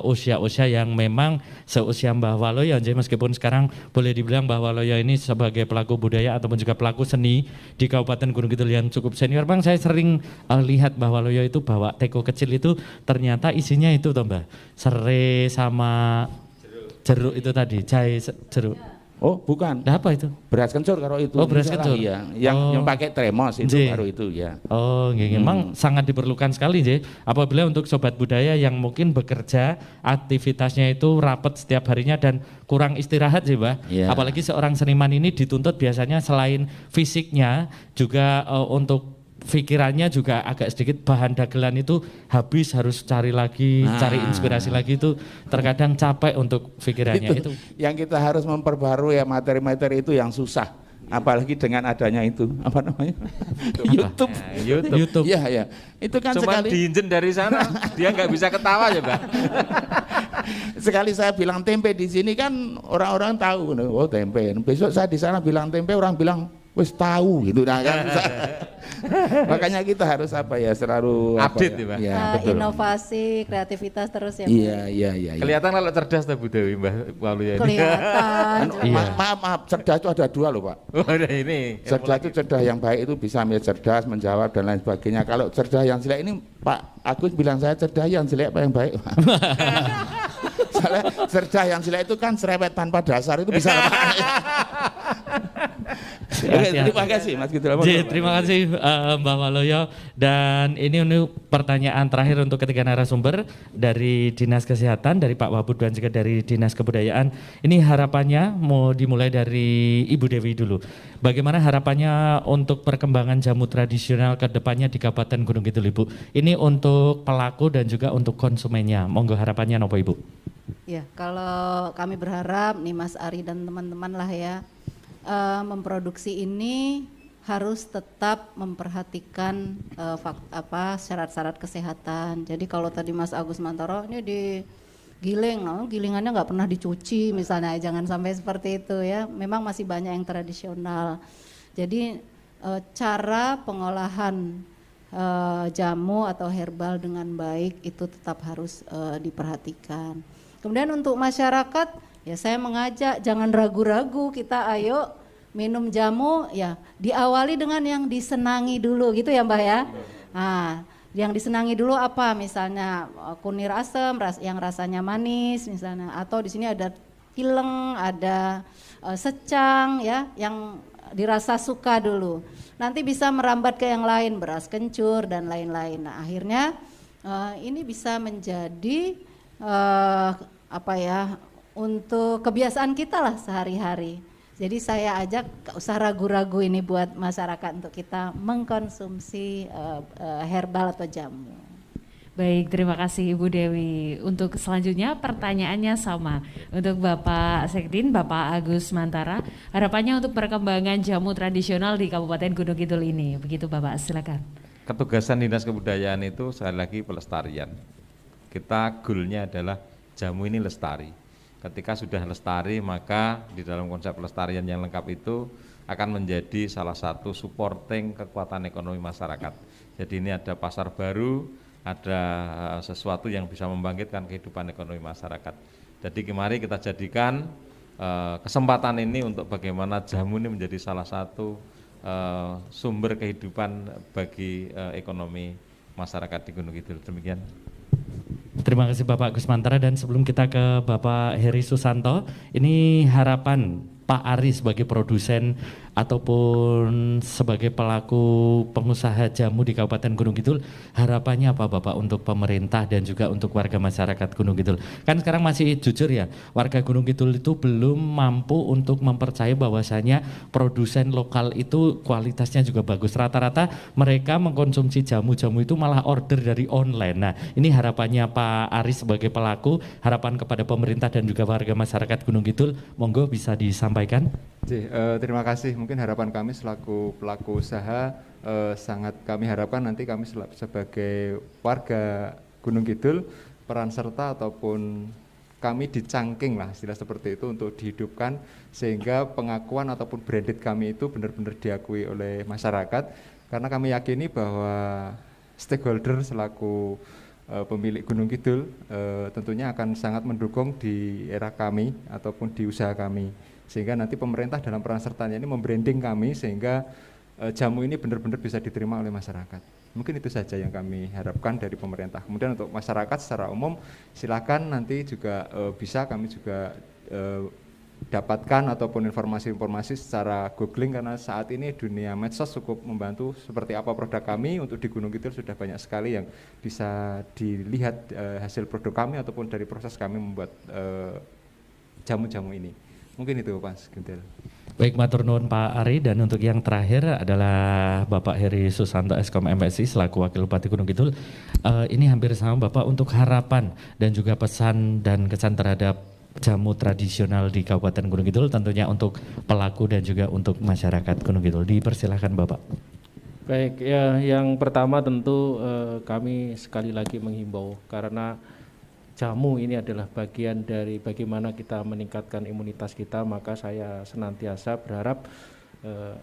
usia-usia yang memang seusia Mbah Waloyo. Jadi meskipun sekarang boleh dibilang Mbah Waloyo ini sebagai pelaku budaya ataupun juga pelaku seni di Kabupaten Gunung Kidul yang cukup senior, Bang, saya sering lihat Mbah Waloyo itu bawa teko kecil itu ternyata isinya itu toh Mbah, serai sama jeruk itu tadi, jahe jeruk. Oh bukan. Nah, apa itu? Beras kencur kalau itu. Oh beras kencur. Iya. Yang pakai tremos itu baru itu ya. Oh memang sangat diperlukan sekali J. Apabila untuk sobat budaya yang mungkin bekerja aktivitasnya itu rapat setiap harinya dan kurang istirahat sih Mbak. Yeah. Apalagi seorang seniman ini dituntut biasanya selain fisiknya juga untuk pikirannya juga agak sedikit bahan dagelan itu habis, harus cari lagi, cari inspirasi lagi, itu terkadang capek untuk pikirannya itu. Yang kita harus memperbarui ya materi-materi itu yang susah, apalagi dengan adanya itu apa namanya YouTube. YouTube. Iya ya, itu kan cuma sekali diinjen dari sana dia nggak bisa ketawa ya Mbak. Sekali saya bilang tempe di sini kan orang-orang tahu, oh tempe. Besok saya di sana bilang tempe, orang bilang wes tahu gitu, nah kan. Makanya kita harus selalu update ya, betul. Inovasi, kreativitas terus ya. Iya. Kelihatan kalau cerdas Bu Dewi Mbah Waloyo. Kelihatan. Maaf, cerdas itu ada dua loh Pak. Oh, ada ini. Cerdas itu cerdas yang baik itu bisa cerdas, menjawab dan lain sebagainya. Kalau cerdas yang jelek ini Pak Agus bilang saya cerdas yang jelek apa yang baik? Soalnya cerdas yang jelek itu kan serempet tanpa dasar, itu bisa Oke, terima kasih Mas Gidul. Terima kasih Mbak Waloyo. Dan ini pertanyaan terakhir untuk ketiga narasumber dari Dinas Kesehatan, dari Pak Wabud dan juga dari Dinas Kebudayaan. Ini harapannya mau dimulai dari Ibu Dewi dulu. Bagaimana harapannya untuk perkembangan jamu tradisional ke depannya di Kabupaten Gunung Kidul Ibu? Ini untuk pelaku dan juga untuk konsumennya. Monggo harapannya nopo Ibu? Ya, kalau kami berharap nih Mas Ari dan teman-teman lah ya, memproduksi ini harus tetap memperhatikan syarat-syarat kesehatan. Jadi kalau tadi Mas Agus Mantoro ini digiling, gilingannya nggak pernah dicuci misalnya, jangan sampai seperti itu ya. Memang masih banyak yang tradisional. Jadi cara pengolahan jamu atau herbal dengan baik itu tetap harus diperhatikan. Kemudian untuk masyarakat, ya saya mengajak jangan ragu-ragu, kita ayo minum jamu ya diawali dengan yang disenangi dulu gitu ya Mbak ya. Nah, yang disenangi dulu apa? Misalnya kunir asam yang rasanya manis misalnya, atau di sini ada tileng, ada secang ya yang dirasa suka dulu. Nanti bisa merambat ke yang lain, beras kencur dan lain-lain. Nah, akhirnya ini bisa menjadi untuk kebiasaan kita lah sehari-hari. Jadi saya ajak gak usah ragu-ragu ini buat masyarakat untuk kita mengkonsumsi herbal atau jamu. Baik, terima kasih Ibu Dewi. Untuk selanjutnya pertanyaannya sama untuk Bapak Sekdin, Bapak Agus Mantara. Harapannya untuk perkembangan jamu tradisional di Kabupaten Gunung Kidul ini. Begitu Bapak, silakan. Ketugasan Dinas Kebudayaan itu sekali lagi pelestarian. Kita goalnya adalah jamu ini lestari. Ketika sudah lestari, maka di dalam konsep pelestarian yang lengkap itu akan menjadi salah satu supporting kekuatan ekonomi masyarakat. Jadi ini ada pasar baru, ada sesuatu yang bisa membangkitkan kehidupan ekonomi masyarakat. Jadi mari kita jadikan kesempatan ini untuk bagaimana jamu ini menjadi salah satu sumber kehidupan bagi ekonomi masyarakat di Gunung Kidul. Demikian. Terima kasih Bapak Agus Mantara, dan sebelum kita ke Bapak Heri Susanto, ini harapan Pak Ari sebagai produsen ataupun sebagai pelaku pengusaha jamu di Kabupaten Gunung Kidul, harapannya apa Bapak untuk pemerintah dan juga untuk warga masyarakat Gunung Kidul? Kan sekarang masih jujur ya, warga Gunung Kidul itu belum mampu untuk mempercayai bahwasanya produsen lokal itu kualitasnya juga bagus. Rata-rata mereka mengkonsumsi jamu-jamu itu malah order dari online. Nah, ini harapannya Pak Ari sebagai pelaku, harapan kepada pemerintah dan juga warga masyarakat Gunung Kidul, monggo bisa disampaikan. Terima kasih. Mungkin harapan kami selaku pelaku usaha, sangat kami harapkan nanti kami sebagai warga Gunung Kidul, peran serta ataupun kami dicangking lah istilah seperti itu untuk dihidupkan, sehingga pengakuan ataupun branded kami itu benar-benar diakui oleh masyarakat, karena kami yakini bahwa stakeholder selaku pemilik Gunung Kidul tentunya akan sangat mendukung di era kami ataupun di usaha kami, sehingga nanti pemerintah dalam peran sertanya ini membranding kami sehingga jamu ini benar-benar bisa diterima oleh masyarakat. Mungkin itu saja yang kami harapkan dari pemerintah. Kemudian untuk masyarakat secara umum, silakan nanti juga bisa kami juga dapatkan ataupun informasi-informasi secara googling, karena saat ini dunia medsos cukup membantu seperti apa produk kami. Untuk di Gunung Kidul sudah banyak sekali yang bisa dilihat hasil produk kami ataupun dari proses kami membuat jamu-jamu ini. Mungkin itu Mas Gintel. Baik, matur nuwun Pak Ari, dan untuk yang terakhir adalah Bapak Heri Susanto Eskom MSI selaku Wakil Bupati Gunung Kidul. Ini hampir sama Bapak, untuk harapan dan juga pesan dan kesan terhadap jamu tradisional di Kabupaten Gunung Kidul, tentunya untuk pelaku dan juga untuk masyarakat Gunung Kidul. Dipersilahkan Bapak. Baik, ya, yang pertama tentu kami sekali lagi menghimbau, karena jamu ini adalah bagian dari bagaimana kita meningkatkan imunitas kita, maka saya senantiasa berharap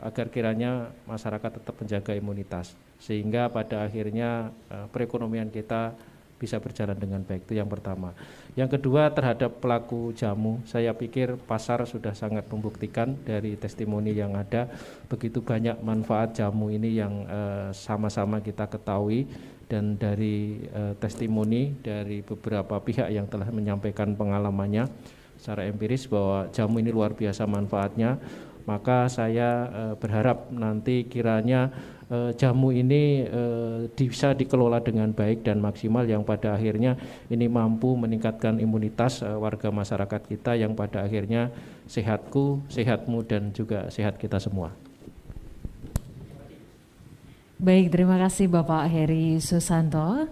agar kiranya masyarakat tetap menjaga imunitas, sehingga pada akhirnya perekonomian kita bisa berjalan dengan baik. Itu yang pertama. Yang kedua, terhadap pelaku jamu, saya pikir pasar sudah sangat membuktikan dari testimoni yang ada, begitu banyak manfaat jamu ini yang sama-sama kita ketahui, dan dari testimoni dari beberapa pihak yang telah menyampaikan pengalamannya secara empiris bahwa jamu ini luar biasa manfaatnya, maka saya berharap nanti kiranya jamu ini bisa dikelola dengan baik dan maksimal, yang pada akhirnya ini mampu meningkatkan imunitas warga masyarakat kita, yang pada akhirnya sehatku, sehatmu, dan juga sehat kita semua. Baik, terima kasih Bapak Heri Susanto.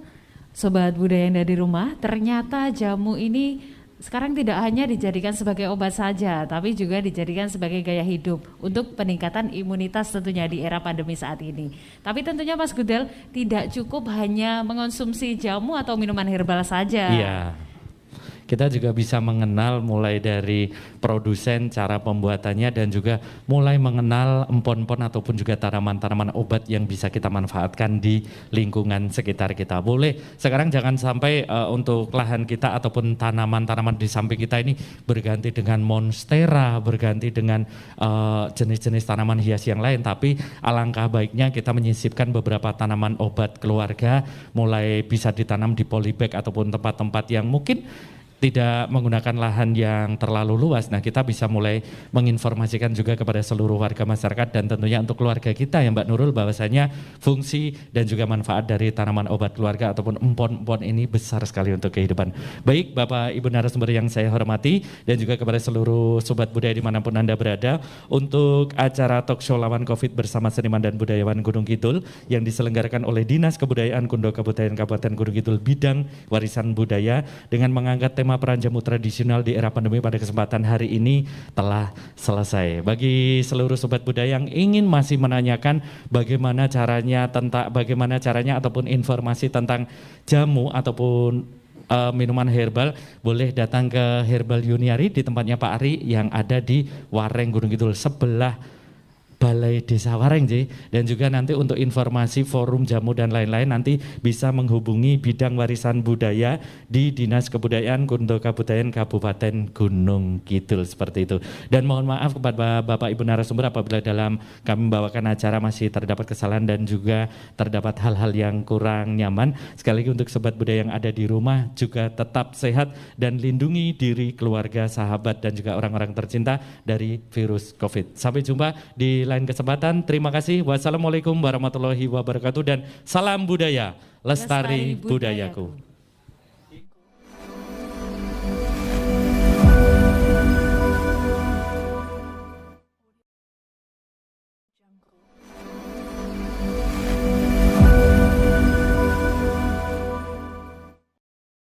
Sobat Budaya yang ada di rumah, ternyata jamu ini sekarang tidak hanya dijadikan sebagai obat saja, tapi juga dijadikan sebagai gaya hidup untuk peningkatan imunitas tentunya di era pandemi saat ini. Tapi tentunya Mas Gudel, tidak cukup hanya mengonsumsi jamu atau minuman herbal saja. Iya. Kita juga bisa mengenal mulai dari produsen, cara pembuatannya, dan juga mulai mengenal empon-empon ataupun juga tanaman-tanaman obat yang bisa kita manfaatkan di lingkungan sekitar kita. Boleh, sekarang jangan sampai untuk lahan kita ataupun tanaman-tanaman di samping kita ini berganti dengan monstera, berganti dengan jenis-jenis tanaman hias yang lain, tapi alangkah baiknya kita menyisipkan beberapa tanaman obat keluarga, mulai bisa ditanam di polybag ataupun tempat-tempat yang mungkin tidak menggunakan lahan yang terlalu luas. Nah, kita bisa mulai menginformasikan juga kepada seluruh warga masyarakat dan tentunya untuk keluarga kita ya Mbak Nurul, bahwasanya fungsi dan juga manfaat dari tanaman obat keluarga ataupun empon-empon ini besar sekali untuk kehidupan. Baik Bapak Ibu narasumber yang saya hormati, dan juga kepada seluruh sobat budaya dimanapun Anda berada, untuk acara talk show lawan COVID bersama seniman dan budayawan Gunung Kidul yang diselenggarakan oleh Dinas Kebudayaan Kundo Kebudayaan Kabupaten Gunung Kidul bidang warisan budaya dengan mengangkat tema peran jamu tradisional di era pandemi pada kesempatan hari ini telah selesai. Bagi seluruh sobat budaya yang ingin masih menanyakan bagaimana caranya ataupun informasi tentang jamu ataupun minuman herbal, boleh datang ke Herbal Yuniari di tempatnya Pak Ari yang ada di Wareng Gunung Kidul sebelah Balai Desa Wareng dan juga nanti untuk informasi forum jamu dan lain-lain nanti bisa menghubungi bidang warisan budaya di Dinas Kebudayaan Kundo Kabudayaan Kabupaten Gunung Kidul seperti itu. Dan mohon maaf kepada Bapak Ibu narasumber apabila dalam kami membawakan acara masih terdapat kesalahan dan juga terdapat hal-hal yang kurang nyaman. Sekali lagi untuk sobat budaya yang ada di rumah juga tetap sehat dan lindungi diri, keluarga, sahabat dan juga orang-orang tercinta dari virus COVID. Sampai jumpa di lain kesempatan. Terima kasih. Wassalamualaikum warahmatullahi wabarakatuh dan salam budaya. Lestari budayaku.